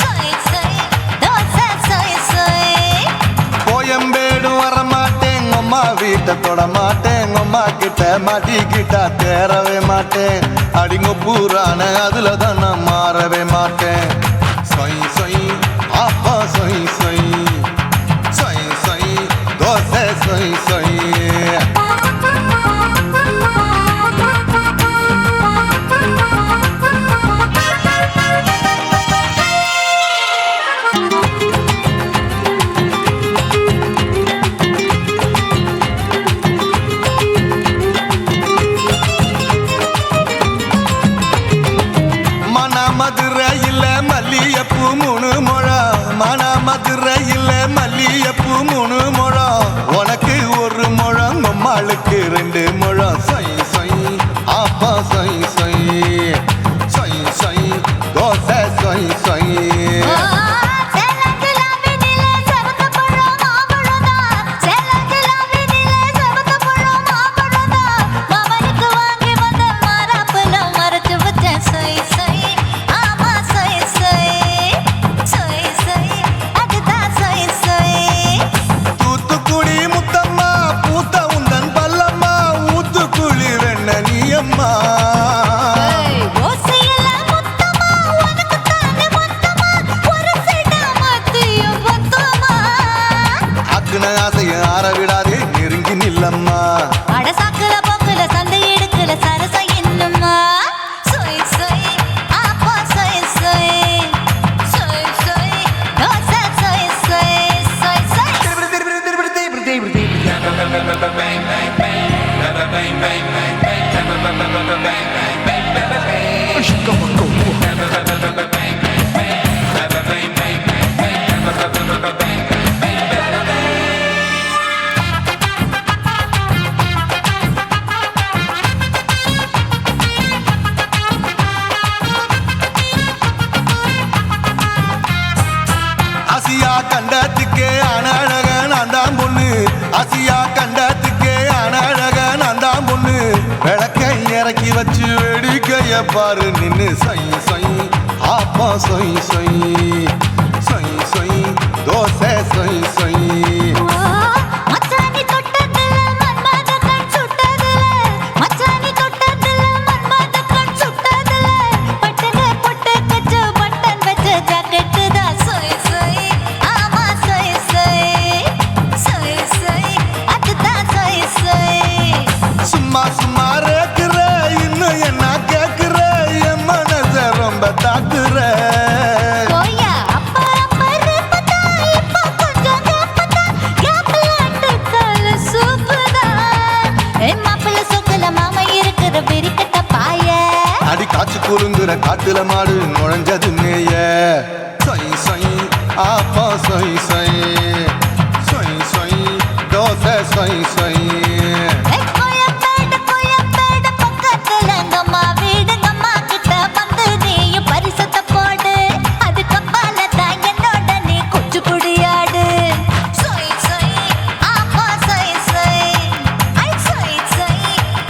Speaker 6: சொய் சொய் தோசை சொய் சொய்.
Speaker 7: கோயம்பேடு வரமாட்டேன், அம்மா வீட்டை தொட மாட்டேன், அம்மா கிட்ட மாட்டிக்கிட்டா தேரவே மாட்டேன். அடிங்க பூரான அதுல தான் நான் மாறவே மாட்டேன். சொய் சொய் ஆப்பா சொய் சொய் சொய் சொய் தோசை சொய் விடாதே நெருங்கி நில்லம்மா
Speaker 6: அட சாக்குல போக்குல சந்தை எடுக்கல சரசம் என்னம்மா சொய் சொய் ஆப்பா சொய் சொய் சொய் சொய் தோசை சொய் சொய் சொய் சொய்
Speaker 7: ஆசியா கண்டத்துக்கே அனழக நான் தான் பொண்ணு ஆசியா கண்டத்துக்கே அனழக நான் தான் பொண்ணு விளக்கை இறக்கி வச்சு வேடிக்கைய பாரு நின்னு சொய் சொய் ஆப்பா சொய் சொய் சொய் சொய் தோசை சொய் சொய்
Speaker 6: மச்சானி தொட்டதுல மன்மத கண் சுட்டதுல மச்சானி தொட்டதுல மன்மத கண் சுட்டதுல பட்டன பொட்டு கச்சு பட்டன் வச்ச ஜாக்கெட் தான் சொய் சொய் ஆமா சொய் சொய் சொய் சொய் அதுதான் சொய் சொய்
Speaker 7: சும்மா சும்மா ரேக்குற இன்னும் என்ன கேக்குற என் மனச ரொம்ப தாக்குற
Speaker 6: போயா அப்பா பத்தா இப்ப கொஞ்சம் கேப்பதா கேப்பலாட்டு கால சூப்பரா ஏ மாப்பிள்ள சொக்கல மாமா இருக்கிற வெறிக்கட்ட பாய
Speaker 7: அடி காய்ச்சி குலுங்குற காட்டுல மாடு நுழைஞ்சது மேய சொய் சொய் ஆப்பா சொய் சொய் சொய் சொய் தோசை சொய் சொய்
Speaker 6: கோயம்பேடு பக்கத்துல எங்கம்மா வீடுங்கம்மா கிட்ட வந்து நீயும் பரிசத்தை போடு அதுக்கப்பால தான் என்னோட நீ குச்சி புடியாடு சொய் சொய் ஆப்பா சொய் சொய் ஐ சொய் சொய்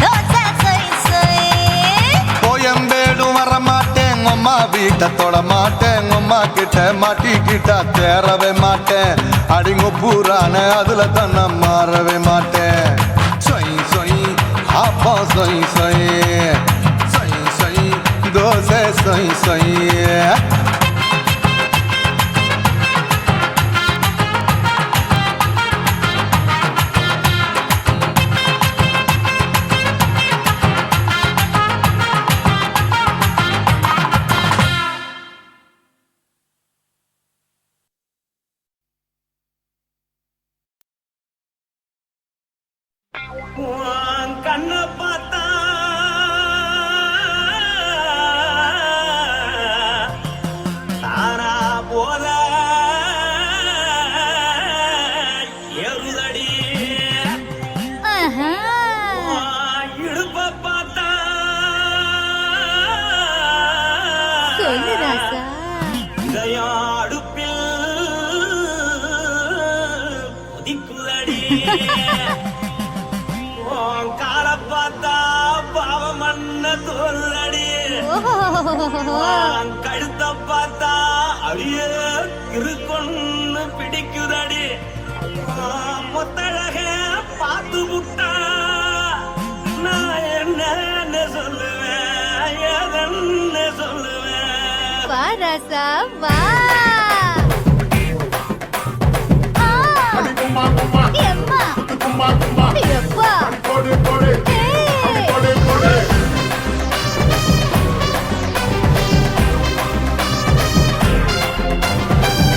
Speaker 6: தோசை சொய் சொய்
Speaker 7: கோயம்பேடும் வர மாட்டேன் அம்மா வீட்டை தொட மாட்டேன் அம்மா கிட்ட மாட்டிக்கிட்டா தேரவே மாட்டேன் அடிங்க பூரான அதுல தான் நான் மாறவே மாட்டேன் சொய் சொய் ஆப்பா சொய் சொய் சொய் சொய் தோசை சொய் சொய்
Speaker 4: உன் கண்ணை பார்த்தா தானா போல ஏறுதடி உன் இடுப்பை பார்த்தா
Speaker 6: சொல்லு ராசா
Speaker 4: இதயம் அடுப்பில் கொதிக்குதடி உன் காலை பார்த்தா பாவம் மண்ண தோல்றடி உன் கழுத்தை பார்த்தா அடியே இருக்குன்னு பிடிக்குதடி உன் முத்தழக பார்த்து விட்டா நான் என்ன சொல்லுவேன் எதன்னு சொல்லுவேன்
Speaker 6: வா ராசா வா எம்மா எப்பா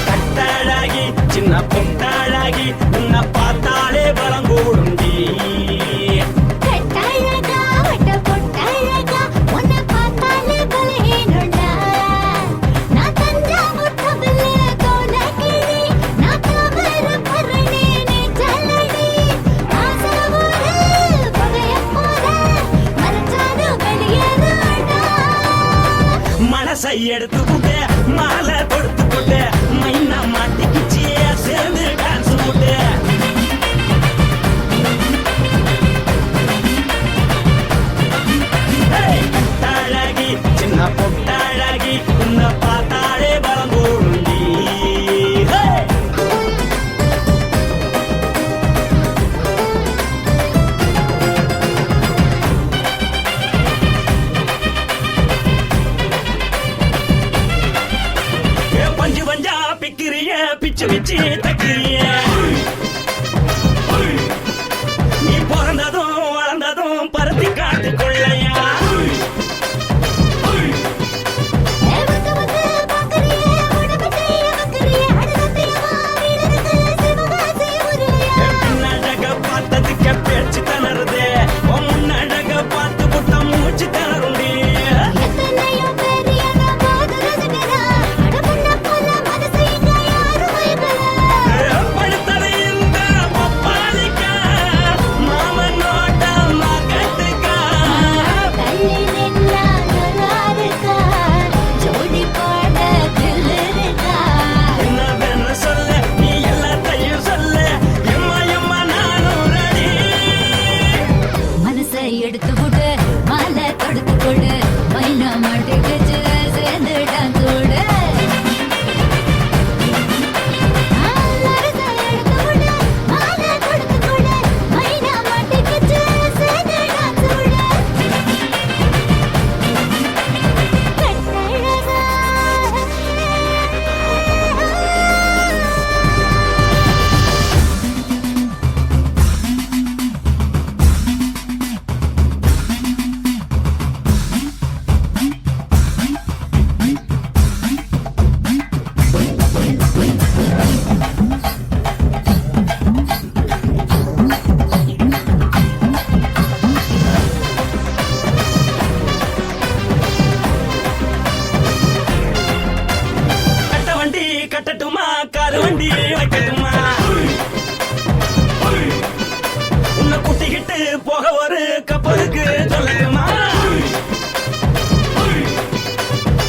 Speaker 4: கட்டழகி சின்ன பொட்டழகி உன்னை பார்த்தாலே பலம் கூடுண்டி
Speaker 6: கட்டழகா வட்ட பொட்டழகா உன்னை பார்த்தாலே பலஹீனண்டா நான் தஞ்சாவூர் தவிலே தோலகிரி நான் தாமர பரணி நீ ஜல்லடி ஆசவூரு பகைய போல மறைச்சாலும் வெளியேறாடா
Speaker 4: மனசை எடுத்து போட்டு மாலை கொடுத்து போட்டு மைனா மாட்டிக்கிச்சு சேர்ந்து டான்ஸ் போட்டு கட்டழகி சின்ன பொட்டழகி உன்னை பார்த்தாலே பலம் கூடுண்டி பஞ்சு பஞ்சா பிக்கிறிய பிச்சு பிச்சு தக்கிறிய காரு வண்டி வைக்கட்டுமா உன்னை கூட்டிக்கிட்டு போக ஒரு கப்பலுக்கு சொல்லட்டுமா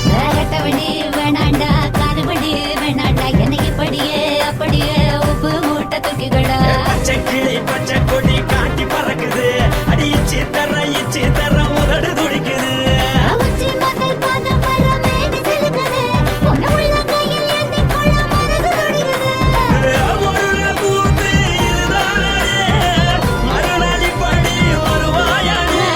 Speaker 6: வேகட்டவடி வேணாண்டா காதுபடி வேணாண்டா என்னைக்கு படியே அப்படியே உப்பு மூட்டை தூக்கிக்கடா
Speaker 4: பச்சை கிளி பச்சை கொடி காட்டி பறக்குது அடி இச்சி தர உதடு துடிக்குது
Speaker 6: உச்சி முதல் பாதம் வர மேனி சிலுக்குது உன்னை உள்ள கையில் ஏந்தி கொள்ள மனது துடிக்குது
Speaker 4: ஒரு கூத்து இதுதானே மறுநாள் இப்படி வருவாயானே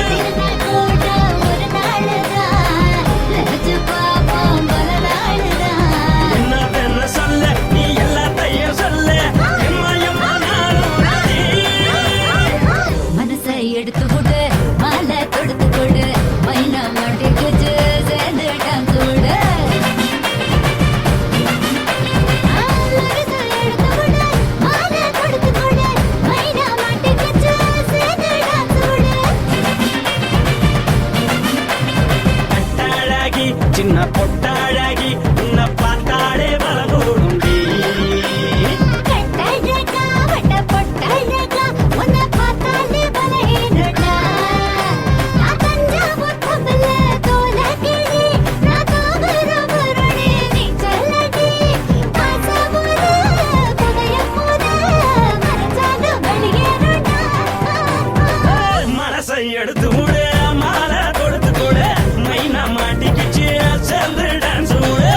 Speaker 6: திருநாள் கூட ஒரு நாளுதான் நினைச்சு பார்ப்போம் பல நாளுதான்
Speaker 4: என்ன சொல்ல நீ எல்லாத்தையும் சொல்ல எம்மா எம்மா நானும் ராணி.
Speaker 6: மனசை எடுத்து கொடு மாலை தொடுத்து கொடு மைனா மாட்டிக்கிச்சு சேர்ந்துட்டான் கூட மனசை எடுத்து கொடு மாலை தொடுத்து கொடு மைனா மாட்டிக்கிச்சு சேர்ந்துட்டான் கூட
Speaker 4: கட்டாழகி சின்ன பொட்டாழகி உன்னை பார்த்தாலே பலகூடுண்டி
Speaker 6: கட்டழகா வட்ட பொட்டழகா உன்னை பார்த்தாலே பலஹீனடா நான் தஞ்சாவூர் கப்பல தோல கிளி நான் தாவர முரடி நீ சொல்லடி காசபுர புதைய போத மறைச்சாலும் வெளியேறடா
Speaker 4: மனசை எடுத்து விடு மாலை கொடுத்து கொடு மைனா மாட்டிக்கிச்சு சேர்ந்து டான்ஸ் விடு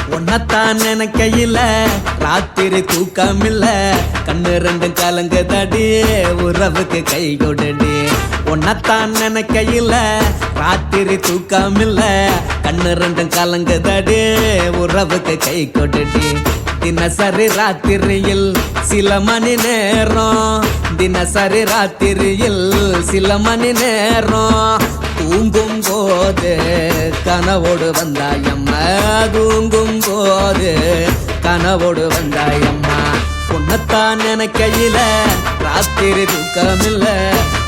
Speaker 9: உன்னத்தான் நினைக்கையில ராத்திரி தூக்கமில்ல கண்ணு ரெண்டும் கலங்குதடி உறவுக்கு கை கொடுடி உன்னத்தான் நினைக்கையில ராத்திரி தூக்கமில்ல கண்ணு ரெண்டும் கலங்குதடி உறவுக்கு கை கொடுடி தினசரி ராத்திரியில் சில மணி நேரம் தினசரி ராத்திரியில் சில மணி நேரம் தூங்கும் போது கனவோடு வந்தாயம்மா தூங்கும் போது கனவோடு வந்தாயம்மா உன்னத்தான் நினைக்கையில ராத்திரி தூக்கமில்ல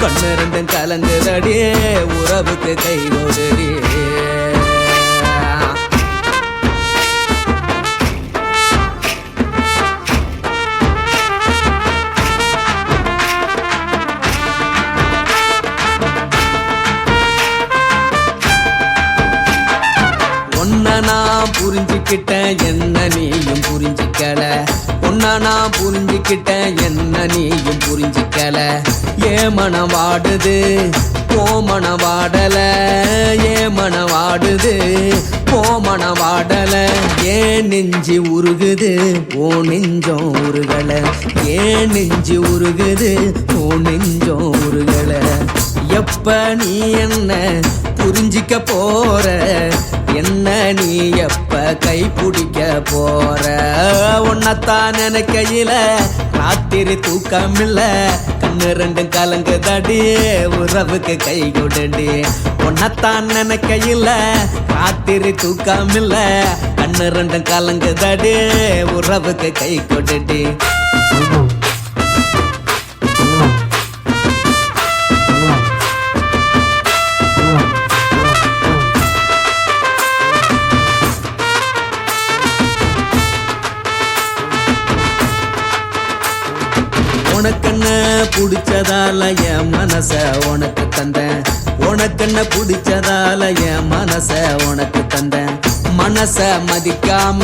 Speaker 9: கண்ணு ரெண்டும் கலங்குதடி உறவுக்கு கை ஓடுடி உன்னை நான் புரிஞ்சுக்கிட்டேன் என்ன நீயும் புரிஞ்சிக்கல உன்னை நான் புரிஞ்சுக்கிட்டேன் என்ன நீயும் புரிஞ்சிக்கல ஏ மனம் வாடுது ஓ மனம் வாடல ஏ மனம் வாடுது ஓ மனம் வாடல ஏன் நெஞ்சு உருகுது ஓ நெஞ்சம் உருகல ஏன் நெஞ்சு உருகுது ஓ நெஞ்சம் உருகல எப்ப நீ என்ன புரிஞ்சிக்க போற என்ன நீ எப்ப கை பிடிக்க போற உன்னத்தான் நினைக்கையில ராத்திரி தூக்கமில்ல கண்ணு ரெண்டும் கலங்குதடி உறவுக்கு கை கொடுடி உன்னத்தான் நினைக்கையில ராத்திரி தூக்கமில்ல கண்ணு ரெண்டும் கலங்குதடி உறவுக்கு கை கொடுடி உனக்கென்ன பிடிச்சதால என் மனச உனக்கு தந்தேன் உனக்கென்ன பிடிச்சதால என் மனச உனக்கு தந்தேன். மனச மதிக்காம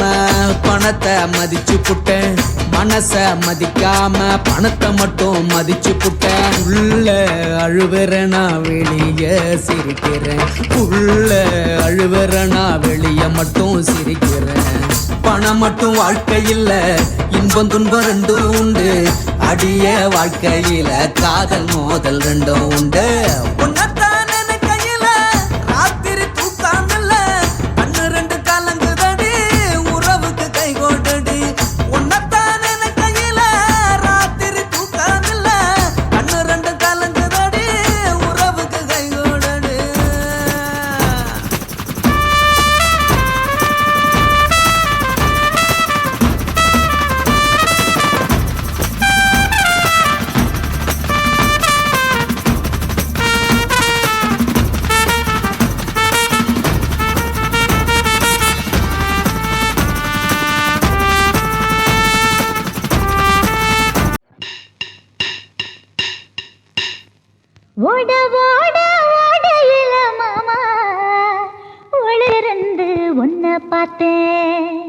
Speaker 9: பணத்தை மதிச்சு புட்டேன். மனச மதிக்காம பணத்தை மட்டும் மதிச்சு புட்டேன். உள்ள அழுவற நான் வெளிய சிரிக்கிறேன். உள்ள அழுவற நான் வெளிய மட்டும் சிரிக்கிறேன். பணம் மட்டும் வாழ்க்கை இல்ல, இன்பம் துன்பம் ரெண்டும் உண்டு. அடிய வாழ்க்கையில காதல் மோதல் ரெண்டும் உண்டு. உன்னத்தான் நினைக்கையில ராத்திரி தூக்கம் இல்ல, கண்ணு ரெண்டு கலங்குதடி உறவுக்கு கை கோட்டடி. உன்னத்தான் நினைக்கையில ராத்திரி தூக்கம் இல்ல, கண்ணு ரெண்டு கலங்குதடி உறவுக்கு கை கோட்டடி.
Speaker 6: ஓட ஓட ஓடையில மாமா ஒளிருந்து உன்னை பார்த்தேன்.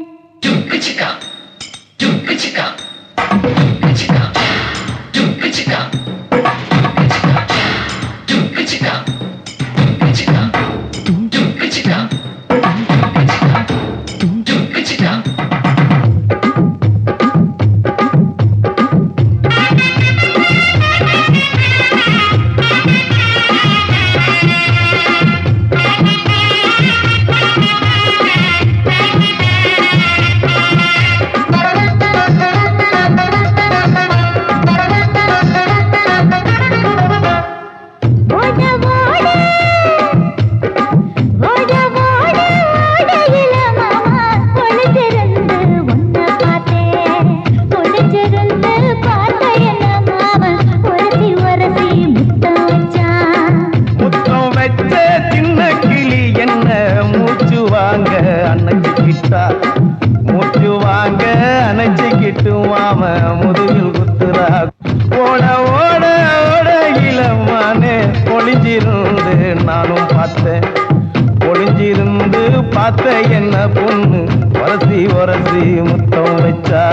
Speaker 5: மூச்சு வாங்க அணைச்சிக்கிட்டு மாம முதுகில் குத்துறா. ஓட ஓட ஓட இளமானே ஒளிஞ்சிருந்து நானும் பார்த்தேன். ஒளிஞ்சிருந்து பார்த்த என்ன பொண்ணு வரசி வரசி முத்தம் வச்சா.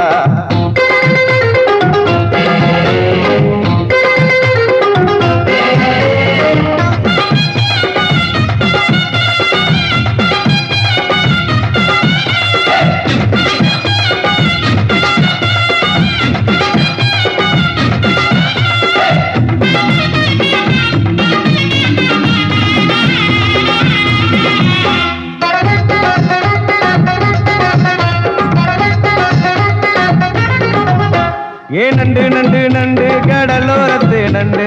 Speaker 5: ஏ நண்டு நண்டு நண்டு கடலோரத்து நண்டு.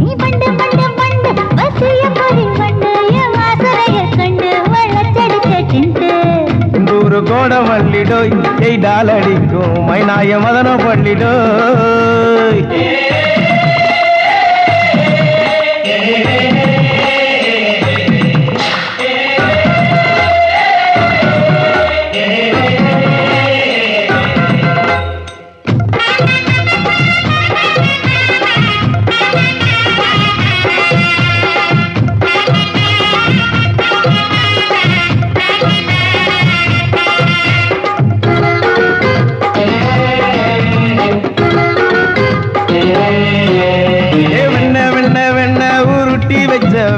Speaker 6: நீ பண்டு பண்டு பண்டு வசிய பறி பண்டு என் வாசரைய கண்டு வளச்சடிச்ச சிண்டு.
Speaker 5: இந்தூரு கோட மல்லிடோய் எய்டால் அடிக்கும் மைனாய மதன பள்ளிடோய்.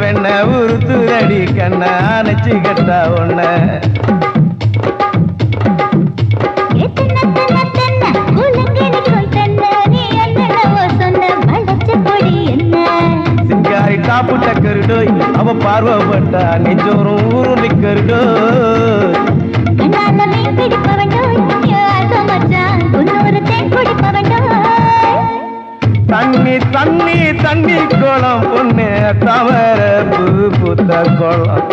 Speaker 5: வெண்ண உருத்துரடி கண்ண அணைச்சி கட்டா ஒண்ண. சிங்காரி காப்பு டக்கருடோய் அவ பார்வப்பட்டா நெஞ்சோறும் ஊரு நிக்கருடோய். தண்ணி தண்ணி தண்ணி கோலம் பொண்ணு தவற பூ பூத்த கோலம்.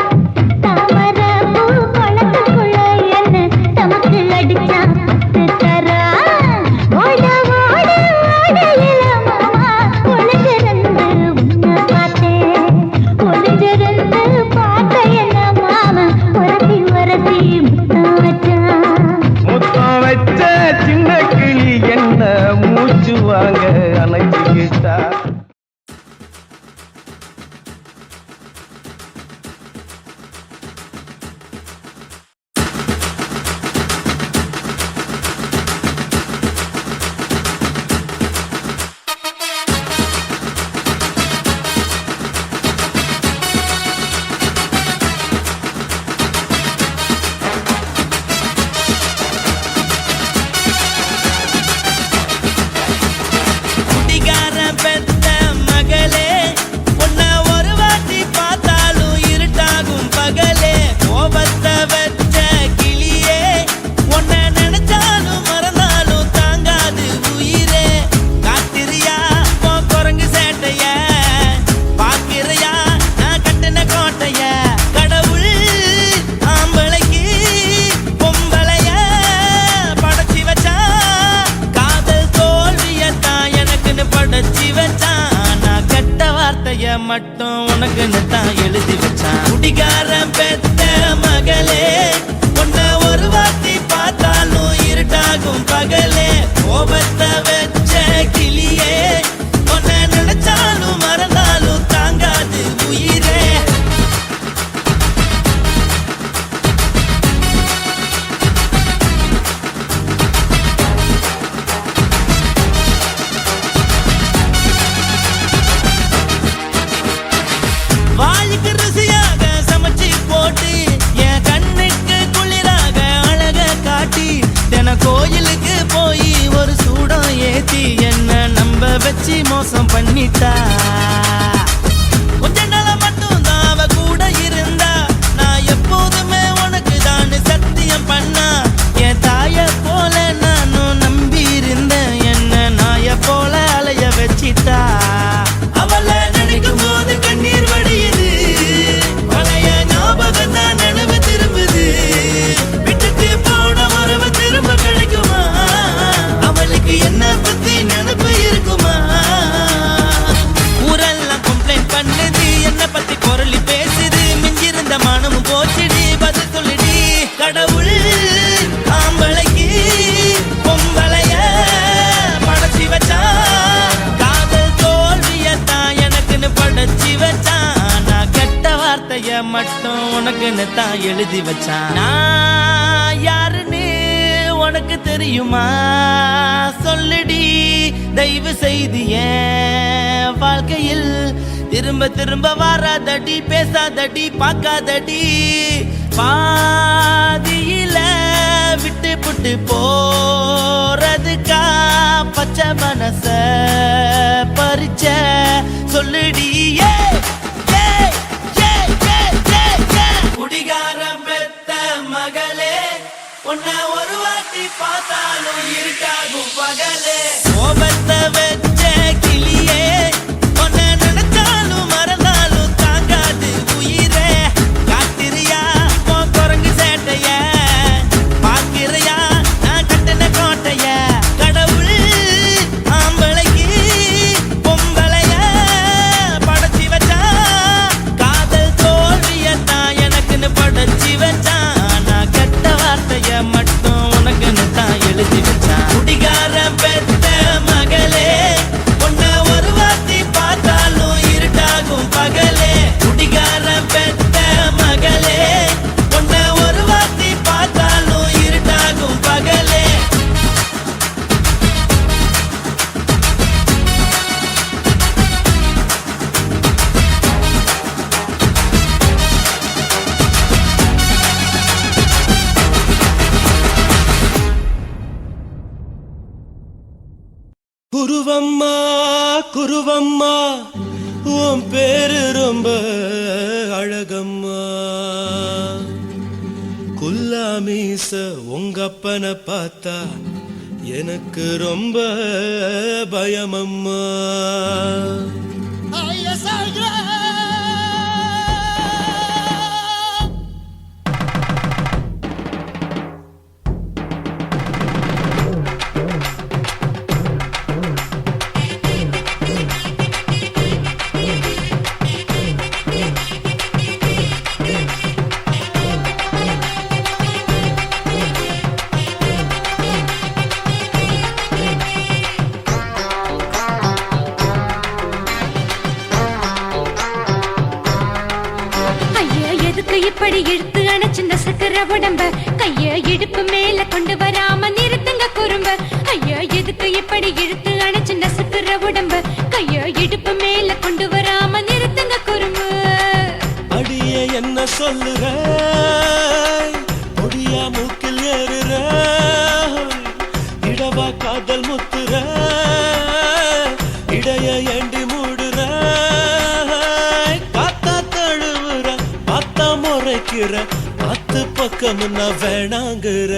Speaker 5: முத்தம் வச்ச சின்ன கிளி என்ன மூச்சு வாங்க அணைச்சிக்கிட்டா.
Speaker 10: மோசம் பண்ணிட்டா கொஞ்ச நாள மட்டும் தான் அவ கூட இருந்தா நான் எப்போதுமே உனக்கு தான் சத்தியம் பண்ணா என் தாய போல நானும் நம்பி இருந்தேன் என்ன நாய போல அலைய வச்சிட்டா அவளை நினைக்கும் போது கண்ணீர் வடியுது பழைய ஞாபகம் தான் நினைவு திரும்புது விட்டுட்டு போன உறவு திரும்ப கிடைக்குமா அவளுக்கு என்ன பத்தி நினைப்பு இருக்குமா ஊரெல்லாம் கம்ப்ளைண்ட் பண்ணுது என்ன பத்தி பொருளி பேசுது மிஞ்சிருந்த மானமும் போச்சுடி பதில் சொல்லுடி கடவுள் ஆம்பளைக்கு பொம்பளைய படைச்சி வச்சான் காதல் தோல்வியத்தான் எனக்குன்னு படைச்சி வச்சான் நான் கெட்ட வார்த்தைய மட்டும் உனக்குன்னு தான் எழுதி வச்சான் நான் யாருன்னு உனக்கு தெரியுமா சொல்லுடி தயவு செய்து என் வாழ்க்கையில் திரும்ப திரும்ப வராதடி பேசாதடி பார்க்காதடி பாதியில விட்டு புட்டு போறதுக்கா பச்சை மனச பறிச்ச சொல்லுடி குடிகாரம் பெத்த மகளே உன்னை ஒரு வாட்டி பார்த்தாலும் இருக்காகும் பகலே கோபத்தை வச்ச கிளியே உன்னை நினைச்சாலும் மறந்தாலும் தாங்காது உயிரே காத்திரியா உன் குரங்கு சேட்டைய பார்க்கிறியா நான் கட்டின கோட்டைய கடவுள் ஆம்பளைக்கு பொம்பளைய படைச்சி வச்சா காதல் தோல்வியத்தான் எனக்குன்னு படைச்சி வச்சான் நான் கெட்ட வார்த்தைய மட்டும் உனக்குன்னு தான் எழுதி வச்சான் குடிகாரம் பெத்த மகளே உன்னை ஒரு வாட்டி பார்த்தாலும் இருட்டாகும் பகலே குடிகாரம் பெத்த மகளே உன்னை ஒரு வாட்டி பார்த்தாலும் இருட்டாகும் பகலே
Speaker 4: குருவம்மா குருவம்மா உன் பேரு ரொம்ப அழகம்மா குல்லாமீச உங்க அப்பனை பார்த்தா எனக்கு ரொம்ப பயமம்மா
Speaker 1: இப்படி இழுத்து அணைச்சிருந்த சக்கர உடம்ப கைய இடுப்பு மேல கொண்டு வராம நிறுத்துங்க குறும்ப ஐயா எதுக்கு இப்படி இழுத்து அணைச்சிருந்த சக்கர உடம்ப கைய இடுப்பு மேல கொண்டு வராம நிறுத்துங்க குறும்ப
Speaker 4: அடியே என்ன சொல்லுற பொடியா மூக்கில் ஏறுற இடவா காதல் முத்துற இடைய ஏண்டி மூடுற காத்தா தழுவுற பார்த்தா முறைக்கிற பத்து பக்கம் நான் வேணாங்குற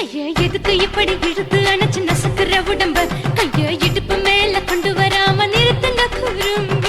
Speaker 1: ஐயா எதுக்கு இப்படி இழுத்து அணைச்சிருந்த சக்கர உடம்ப கைய இடுப்பு மேல கொண்டு வராம நிறுத்துங்க குறும்ப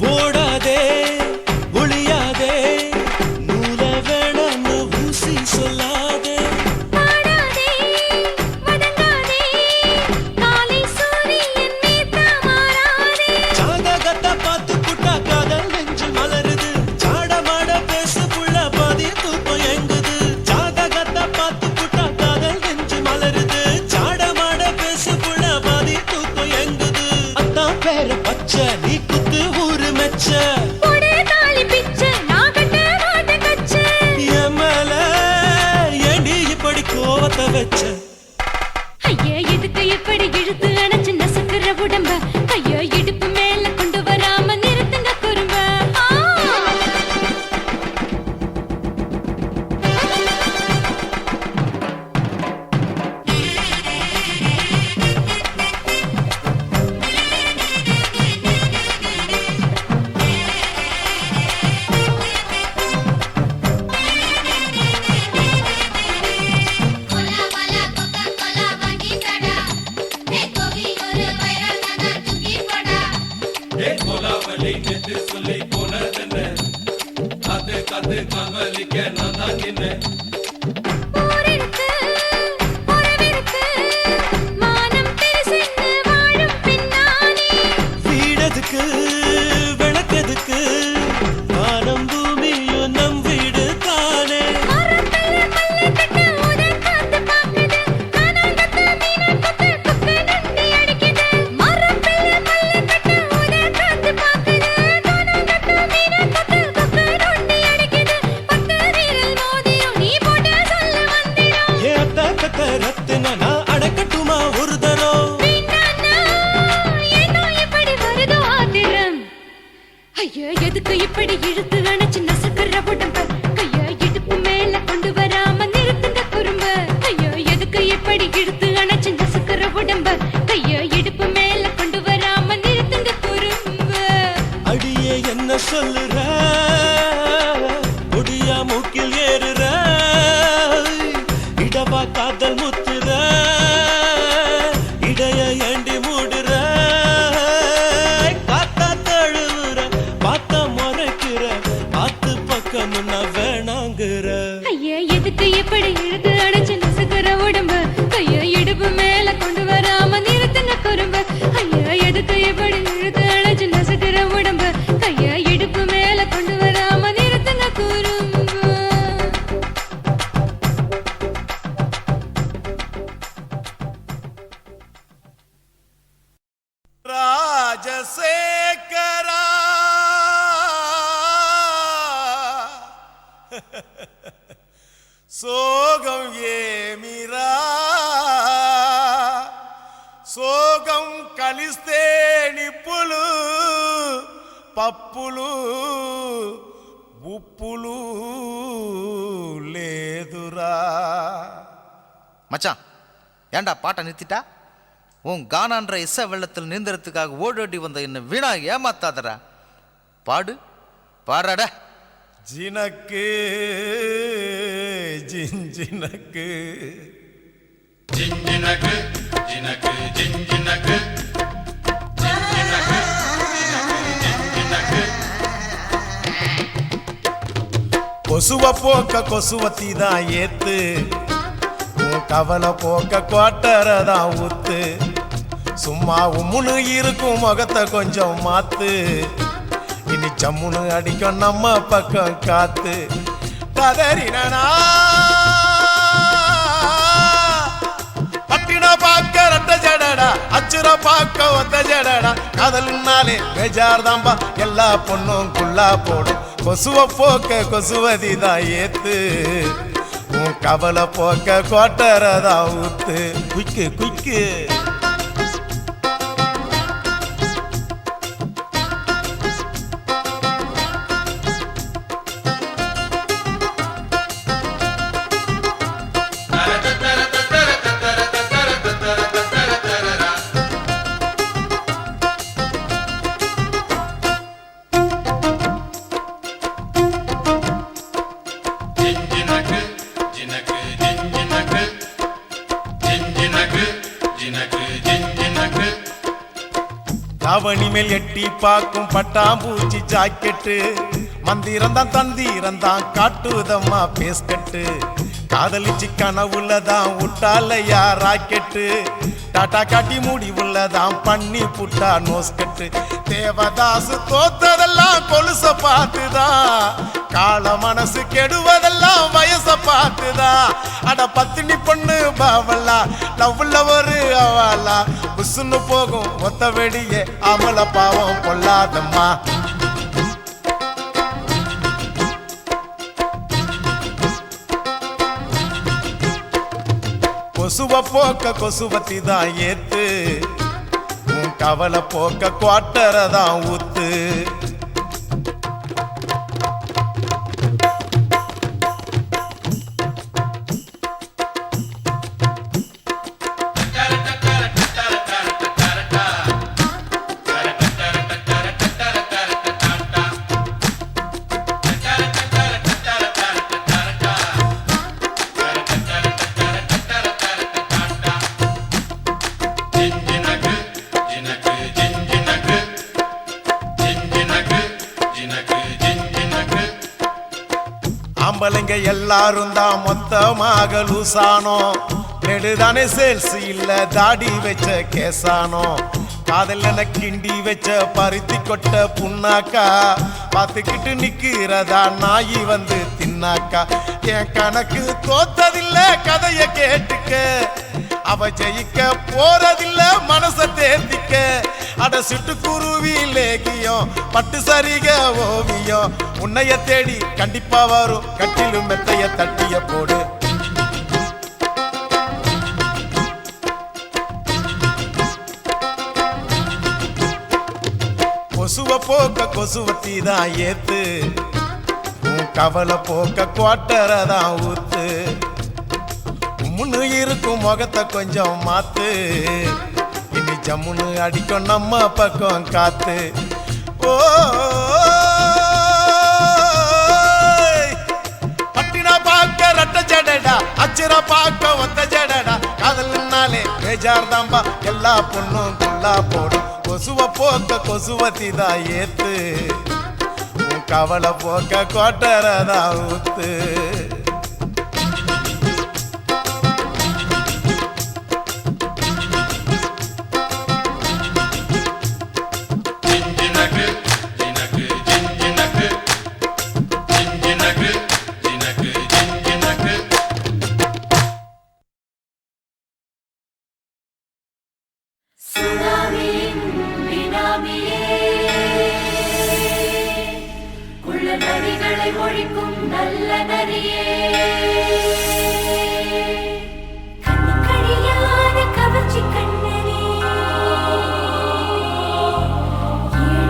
Speaker 4: ஓடாதே ஒளியாதே நூல வேணான்னு ஊசி சொல்லாதே ஜாதகத்தை பார்த்து புட்டா காதல் நெஞ்சு மலருது பத்த வச்ச
Speaker 2: ஐயா இதுக்கு எப்படி இழுத்து அணைச்சு நசுக்கிற உடம்ப ஐயோ இடுப்பு மேல கொண்டு வராம நிறுத்துங்க குறும்ப
Speaker 4: கோலாவலி நெத்து சொல்லி போனதென்ன காத்து காத்து காவலிக்க நான் தான் நின்ன வீடதுக்கு விளக்கதுக்கு வானம் பூமியும் நம் வீடு தானே ரத்தினா நான் அடக்கட்டுமா ஒரு தரம்
Speaker 2: ஐயோ எதுக்கு இப்படி இழுத்து அணைச்சு நசுக்கிற உடம்ப கைய இடுப்பு மேல கொண்டு வராம நிறுத்துங்க குறும்ப ஐயோ எதுக்கு இப்படி இழுத்து அணைச்சு நசுக்கிற உடம்ப கைய இடுப்பு மேல கொண்டு வராம நிறுத்துங்க குறும்ப
Speaker 4: அடியே என்ன சொல்லுற ஒடியா மூக்கில் ஏறுற இடவா காதல் முத்துற இடைய ஏண்டி மூடுற காத்தா தழுவுற பார்த்த முறைக்கிற ஆத்து பக்கம் நான் வேணாங்குற
Speaker 2: ஐயா எதுக்கு இப்படி இழுத்து அணைச்சு நசுக்கிற உடம்ப கைய இடுப்பு மேல கொண்டு வராம நிறுத்துங்க குறும்ப ஐயா எதுக்கு இப்படி இழுத்து அணைச்சு நசுக்கிற உடம்ப கைய இடுப்பு மேல கொண்டு வராம நிறுத்துங்க குறும்ப
Speaker 8: ராஜசேகரா சோகம் ஏமிரா సోగం కలిస్తే నిప్పులు పప్పులు ఉప్పులు లేదురా.
Speaker 11: மச்சான் ஏண்டா பாட்டை நிறுத்திட்டா? உன் கானான்ற இசை வெள்ளத்தில் நீந்தறதுக்காக ஓடோடி வந்த என்ன வீணா ஏமாத்தாதடா. பாடு பாடுறாட.
Speaker 8: ஜினக்கு ஜிஞ்சினக்கு
Speaker 3: ஜிஞ்சினக்கு ஜினக்கு ஜிஞ்சினக்கு ஜிஞ்சினக்கு ஜிஞ்சினக்கு
Speaker 8: கொசுவ போக்க கொசுவத்தி தான் ஏத்து, உன் கவலை போக்க கோட்டரதான் ஊத்து. சும்மா உம்முன்னு இருக்கும் முகத்தை கொஞ்சம் மாத்து, இனி சம்முன்னு அடிக்கும் நம்ம பக்கம் காத்து. கதறினா பட்டின பாக்க ரெட்ட ஜடடா, அச்சுர பாக்க ஒத்த ஜடடா. காதல்னாலே பேஜார் தாம்பா, எல்லா பொண்ணும் குள்ளா போடும். கொசுவ போக்க கொசுவதி தான் ஏத்து, உன் கவலை போக்க கோட்டரதான் ஊத்து. குய்க்கு குய்க்கு தாவணி மேல் எட்டி பார்க்கும் பட்டாம்பூச்சி ஜாக்கெட்டு, மந்திரந்தான் தந்திரந்தான் காட்டுதம்மா பேஸ்கட்டு. காதலிச்சு கனவுள்ளதான் விட்டாலையா ராக்கெட்டு, டாட்டா காட்டி முடிவுள்ளதான் பண்ணி புட்டா நோஸ்கட்டு. தேவதாசு தோத்ததெல்லாம் கொலுச பார்த்துதான், கால மனசு கெடுவதெல்லாம் வயச பார்த்துதான். அட பத்தினி பொண்ணு பாவலா, லவ்ல ஒரு அவலா, புசுன்னு போகும் ஒத்த வெடியே அமல பாவம் கொள்ளாதம்மா.
Speaker 3: கொசுவ போக்க கொசுவத்தி தான் ஏத்து, உன் கவலை போக்க குவாட்டரை தான் ஊத்து. ஆம்பளைங்க எல்லாரும் தான் மொத்தமாக லூசானோ, நெடுதானே சேல்ஸ் இல்ல தாடி வச்ச கேசானோ. காதல்ல கிண்டி வச்ச பருத்தி கொட்ட புண்ணாக்கா, பார்த்துக்கிட்டு நிக்கிறதா நாயி வந்து தின்னாக்கா. என் கணக்கு தோத்ததில்ல கதைய கேட்டுக்க, அவ ஜெயிக்க போறதில்ல மனச தேர்த்திக்க. அட சிட்டுக்குருவி லேகியம் பட்டு சரிக ஓவியம், உன்னைய தேடி கண்டிப்பா வரும் கட்டிலும் மெத்தைய தட்டிய போடு. கொசுவ போக்க கொசுவத்தி தான் ஏத்து, உன் கவலை போக்க குவாட்டரை தான் ஊத்து. முன்னு இருக்கும் முகத்தை கொஞ்சம் மாத்து, இனி ஜம்முன்னு அடிக்கும் நம்ம பக்கம் காத்து. ஓ பட்டினா பார்க்க ரட்ட ஜடடா, அச்சிரா பார்க்க ஒத்த ஜடடா. காதல்னாலே பேஜார் தாம்பா, எல்லா பொண்ணும் குள்ளா போடும். கொசுவ போக்க கொசுவத்தி தான் ஏத்து, உன் கவலை போக்க கோட்டரை தான் ஊத்து.
Speaker 6: ஒழிக்கும் நல்ல நரியே, கவர்ச்சி கண்ணனே,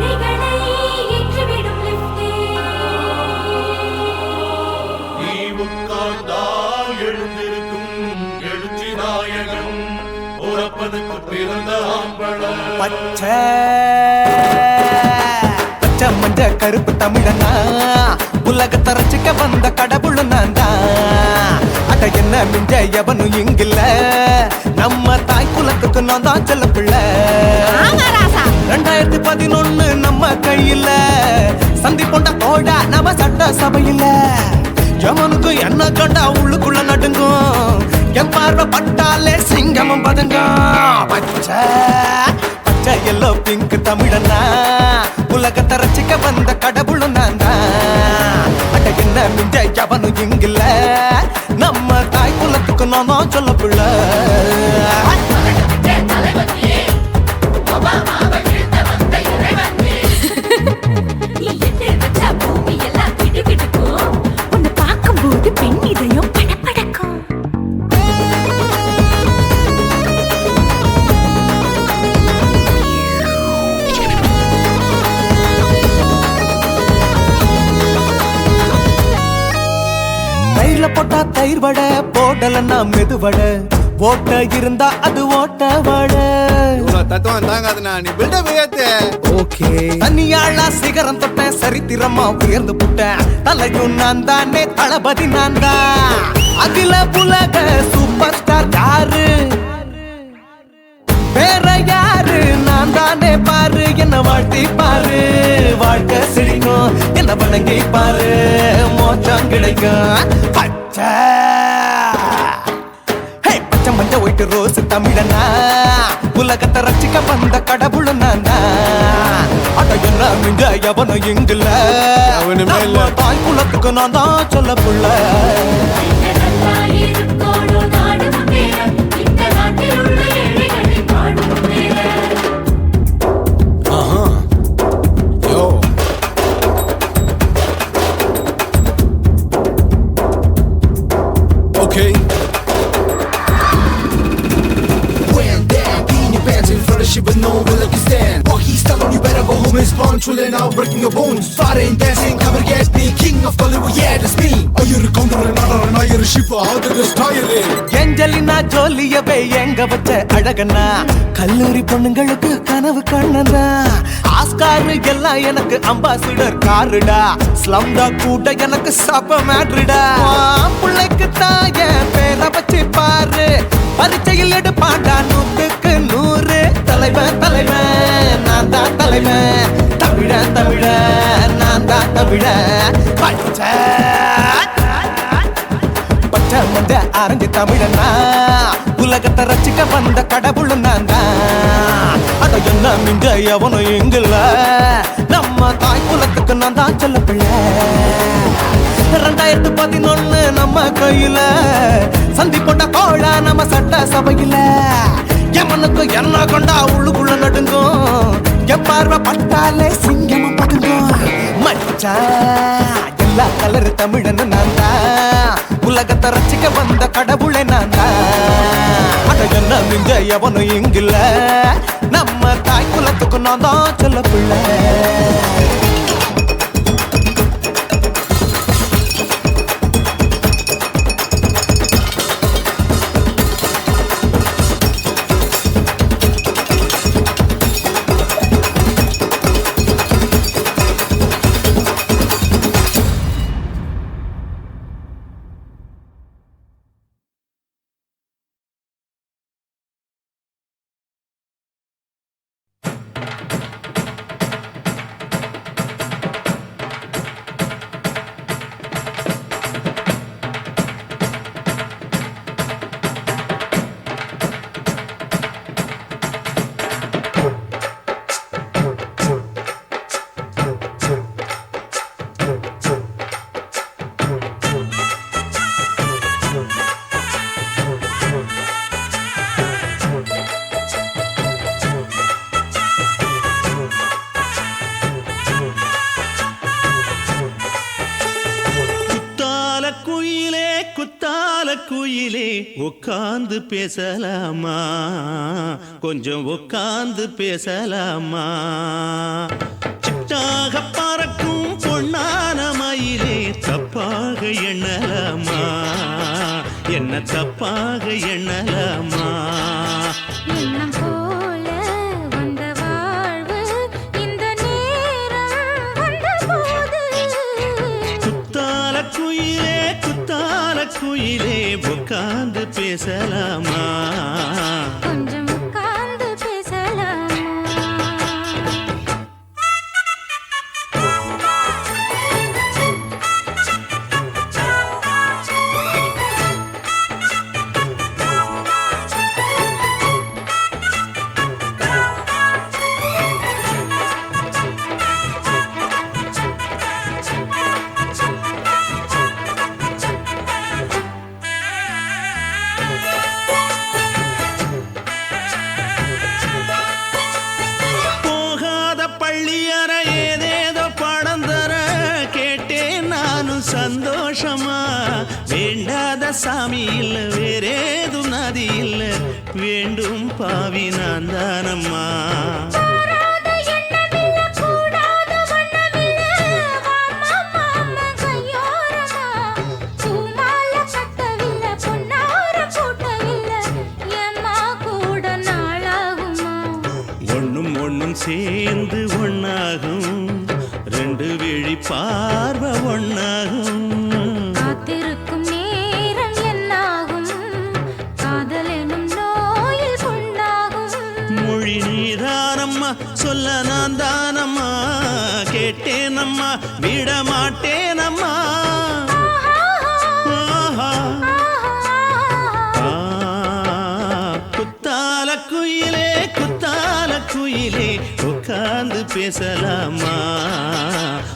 Speaker 6: ஏழைகளை ஏற்றிவிடும் லிப்டே.
Speaker 7: நீ உட்கார்ந்தால் எழுந்திருக்கும் எழுச்சி நாயகன், உறப்பதுக்கு பிறந்த ஆம்பள
Speaker 10: பச்சை மஞ்ச கருப்பு தமிழனா, உலகத்தை ரசிக்க வந்த கடவுள் நான் தான். அட என்ன மிஞ்ச எவனும் இங்கில்ல, நம்ம தாய் குலத்துக்கு நான் தான் செல்ல பிள்ளை. 2011 நம்ம கையில சந்தி போண்ட தோட நம்ம சட்ட சபையில. எவனுக்கு என்ன கண்டா உள்ளுக்குள்ள நடுங்கும், என் பார்வை பட்டாலே சிங்கமும் பதுங்கும். பச்சை பச்சை எல்லோ பிங்க் தமிழனா, உலகத்தை ரசிக்க வந்த கடவுளும் நான் தான். அட என்ன மிஞ்ச எவனும் இங்கில்ல, நம்ம தாய் குலத்துக்கு நான் தான் சொல்ல பிள்ளை.
Speaker 6: உன்னை பார்க்கும்போது பெண் இதயம் படபடக்கும்.
Speaker 10: தயிர்ல போட்டா தயிர் வடை, போடலன்னா மெது வடை, ஓட்ட இருந்தா அது ஓட்ட வடை.
Speaker 7: தத்துவம் தாங்காதுண்ணா, நீ பில்டப் ஏத்து.
Speaker 10: ஓகே தனியாளா சிகரம் தொட்டேன், சரித்திரமா உயர்ந்து புட்டேன். தலையும் நான் தானே, தளபதி நான் தான். அகில உலக சூப்பர் ஸ்டார் யாரு, வேற யாரு, நான் தானே பாரு. என்ன வாழ்த்தி பாரு, வாழ்க்கை சிரிக்கும். என்ன வணங்கி பாரு, மோச்சம் கிடைக்கும். பச்சை பச்சை மஞ்ச ஒயிட்டு ரோஸ் தமிழனா, உலகத்தை ரசிக்க வந்த கடவுள் நான் தான். அட என்ன மிஞ்ச எவனும் இங்கில்ல, நம்ம தாய் குலத்துக்கு நான் தான் சொல்ல புள்ள.
Speaker 12: chillin' out, breaking your bones. Fighting, dancing, cover get me. King of Bollywood, yeah, that's me. Ayur counter, another, ayur shiva, how did this style it?
Speaker 10: Angelina ஜோலியவே எங்க வச்ச அழகனா கல்லூரி பொண்ணுங்களுக்கு கனவு கண்ணனா ஆஸ்கார் எல்லாம் எனக்கு அம்பாசிடர் காருடா ஸ்லம்டா கூட எனக்கு சப்ப மேட்ருடா பிள்ளைக்கு தாய பேரை வச்சு பாரு பரிச்சையில் எடுப்பாண்டா 100க்கு 100 தலைவன் தலைவன் நான் தான் தலைவன் தமிழன் தமிழன் நான் தான் தமிழன் பச்சை மண்ட அரஞ்சு தமிழனா உலகத்தை ரசிக்க வந்த கடவுள் நான் தான் அத என்ன மிஞ்ச எவனும் எங்கல்ல நம்ம தாய் குலத்துக்கு நான் தான் சொல்ல பிள்ளை 2011 நம்ம கையில சந்தி போட்ட கோழா நம்ம சட்ட சபையில எமனுக்கு என்ன கொண்டா உள்ளுக்குள்ள நடுங்கும் எப்பார்வ பட்டாலே சிங்கமும் படுங்கும் மச்சா எல்லா கலர் தமிழன் நான் தான் உலகத்தை ரசிக்க வந்த கடவுளை நான் தான் அட என்ன மிஞ்ச எவனும் இங்கில்ல நம்ம தாய் குலத்துக்கு நான் தான் சொல்ல பிள்ளை
Speaker 13: குயிலே உட்கார்ந்து பேசலாமா கொஞ்சம் உட்கார்ந்து பேசலாமா சிட்டாக பறக்கும் பொன்னான மயிலே தப்பாக எண்ணலாமா என்ன தப்பாக எண்ணலாமா
Speaker 6: எண்ணம் போல வந்த வாழ்வு இந்த நேரம் வந்தபோது
Speaker 13: குத்தால குயிலே உட்கார்ந்து பேசலாமா
Speaker 6: கொஞ்சம் உட்கார்ந்து பேசலாமா
Speaker 13: சந்தோஷமா வேண்டாத சாமி இல்ல வேறேது நதி இல்ல வேண்டும் பாவி நான் தானம்மா ஒண்ணும் ஒண்ணும் சேர்ந்து ஒன்னாகும் ரெண்டு விழி பார்வை ஒன்னாகும்
Speaker 6: காத்திருக்கும் நேரம் என்னாகும் காதல் எனும் நோயில் புண்ணாகும்
Speaker 13: மொழி நீதானம்மா சொல்ல நான் தானம்மா கேட்டேனம்மா விட மாட்டேனம்மா குத்தால குயிலே உட்கார்ந்து பேசலாமா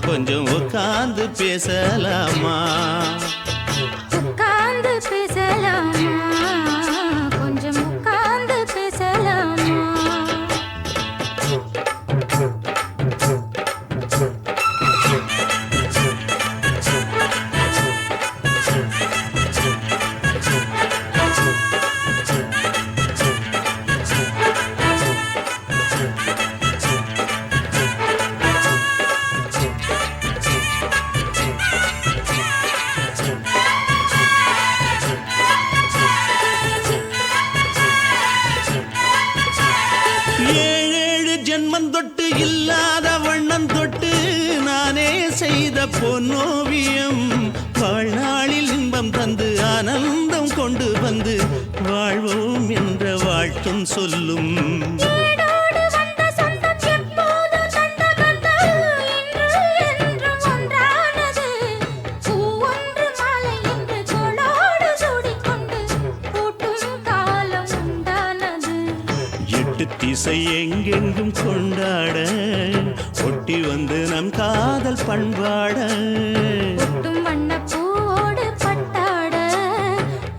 Speaker 13: கொஞ்சம் உட்கார்ந்து பேசலாமா
Speaker 6: உட்கார்ந்து பேசலாமா கொஞ்சம் உட்கார்ந்து பேசலாமா
Speaker 13: பொட்டு இல்லாத வண்ணம் தொட்டு நானே செய்த பொன்னோவியம் வாழ்நாளில் இன்பம் தந்து ஆனந்தம் கொண்டு வந்து வாழ்வோம் என்ற வாழ்த்தும் சொல்லும். திசை எங்கெங்கும் கொண்டாட ஒட்டி வந்து நம் காதல் பண்பாட
Speaker 6: வண்ணப்பூவோடு பட்டாட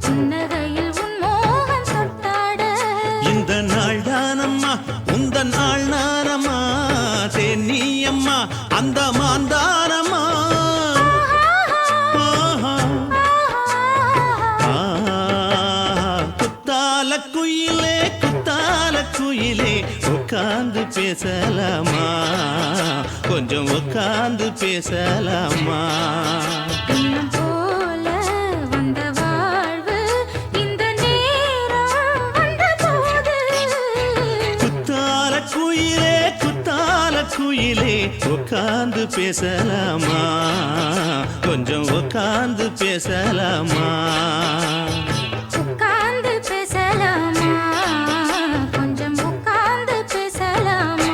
Speaker 6: சின்னகையில் உன் மோகம் தொட்டாட
Speaker 13: இந்த நாள் தானம்மா உந்த நாள் நானம்மா தேனி அம்மா அந்த மாந்தானம்மா குத்தால குயிலே குத்தால குயிலே உட்கார்ந்து பேசலாமா கொஞ்சம் உட்கார்ந்து பேசலாமா
Speaker 6: போல வந்த வாழ்வு இந்த நேரம் வந்த போது
Speaker 13: குத்தால குயிலே உட்கார்ந்து பேசலாமா கொஞ்சம் உட்கார்ந்து பேசலாமா
Speaker 6: உட்கார்ந்து பேசலாமா கொஞ்சம் உட்கார்ந்து பேசலாமா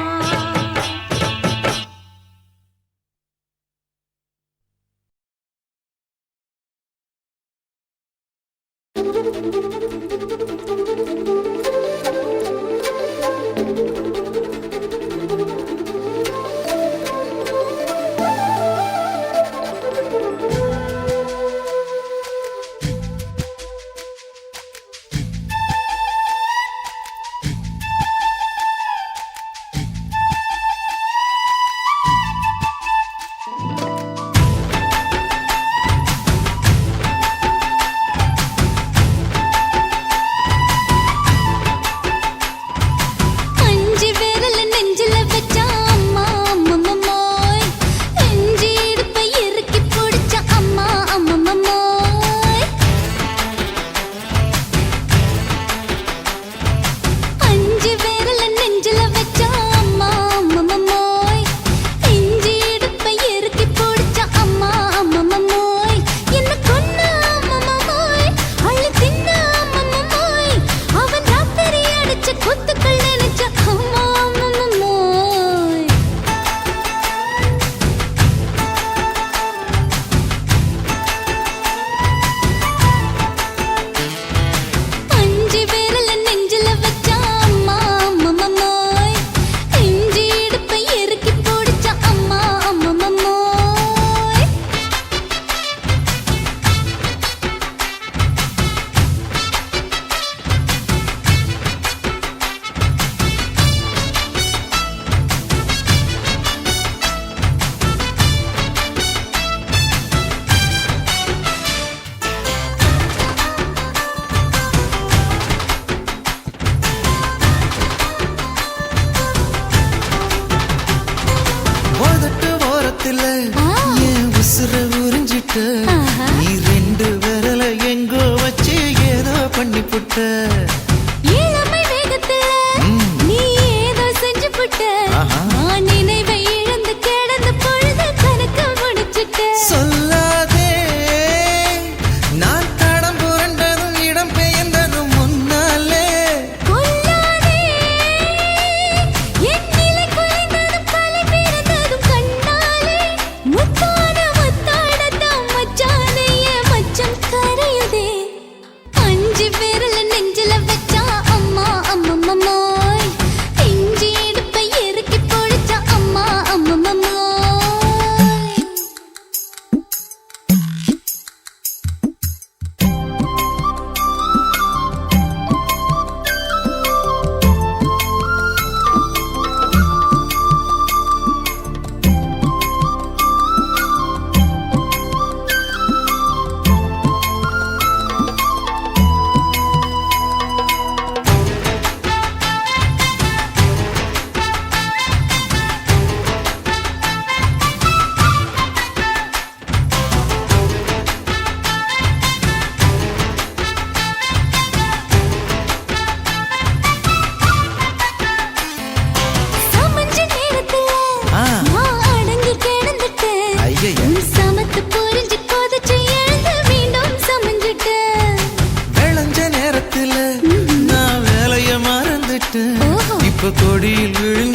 Speaker 10: நீ ரெண்டு விரல எங்கோ வச்சு ஏதோ பண்ணி புட்ட
Speaker 6: இளமை வேகத்துல நீ ஏதோ செஞ்சு புட்ட நான் நினைவை இழந்து கிடந்த பொழுது கணக்கு முடிச்சுட்ட
Speaker 10: சொல்லாதே நான் தடம் புரண்டதும் இடம் பெயர்ந்ததும் முன்னாலே
Speaker 6: கொல்லாதே என் நிலை குறைந்ததும் கலை பிறந்ததும் கண்ணாலே முத்தான முத்தாடத்தான் மச்சானைய மச்சம் கரையுதே அஞ்சு விரல நெஞ்சில வச்ச
Speaker 4: கொடியில் விழுந்த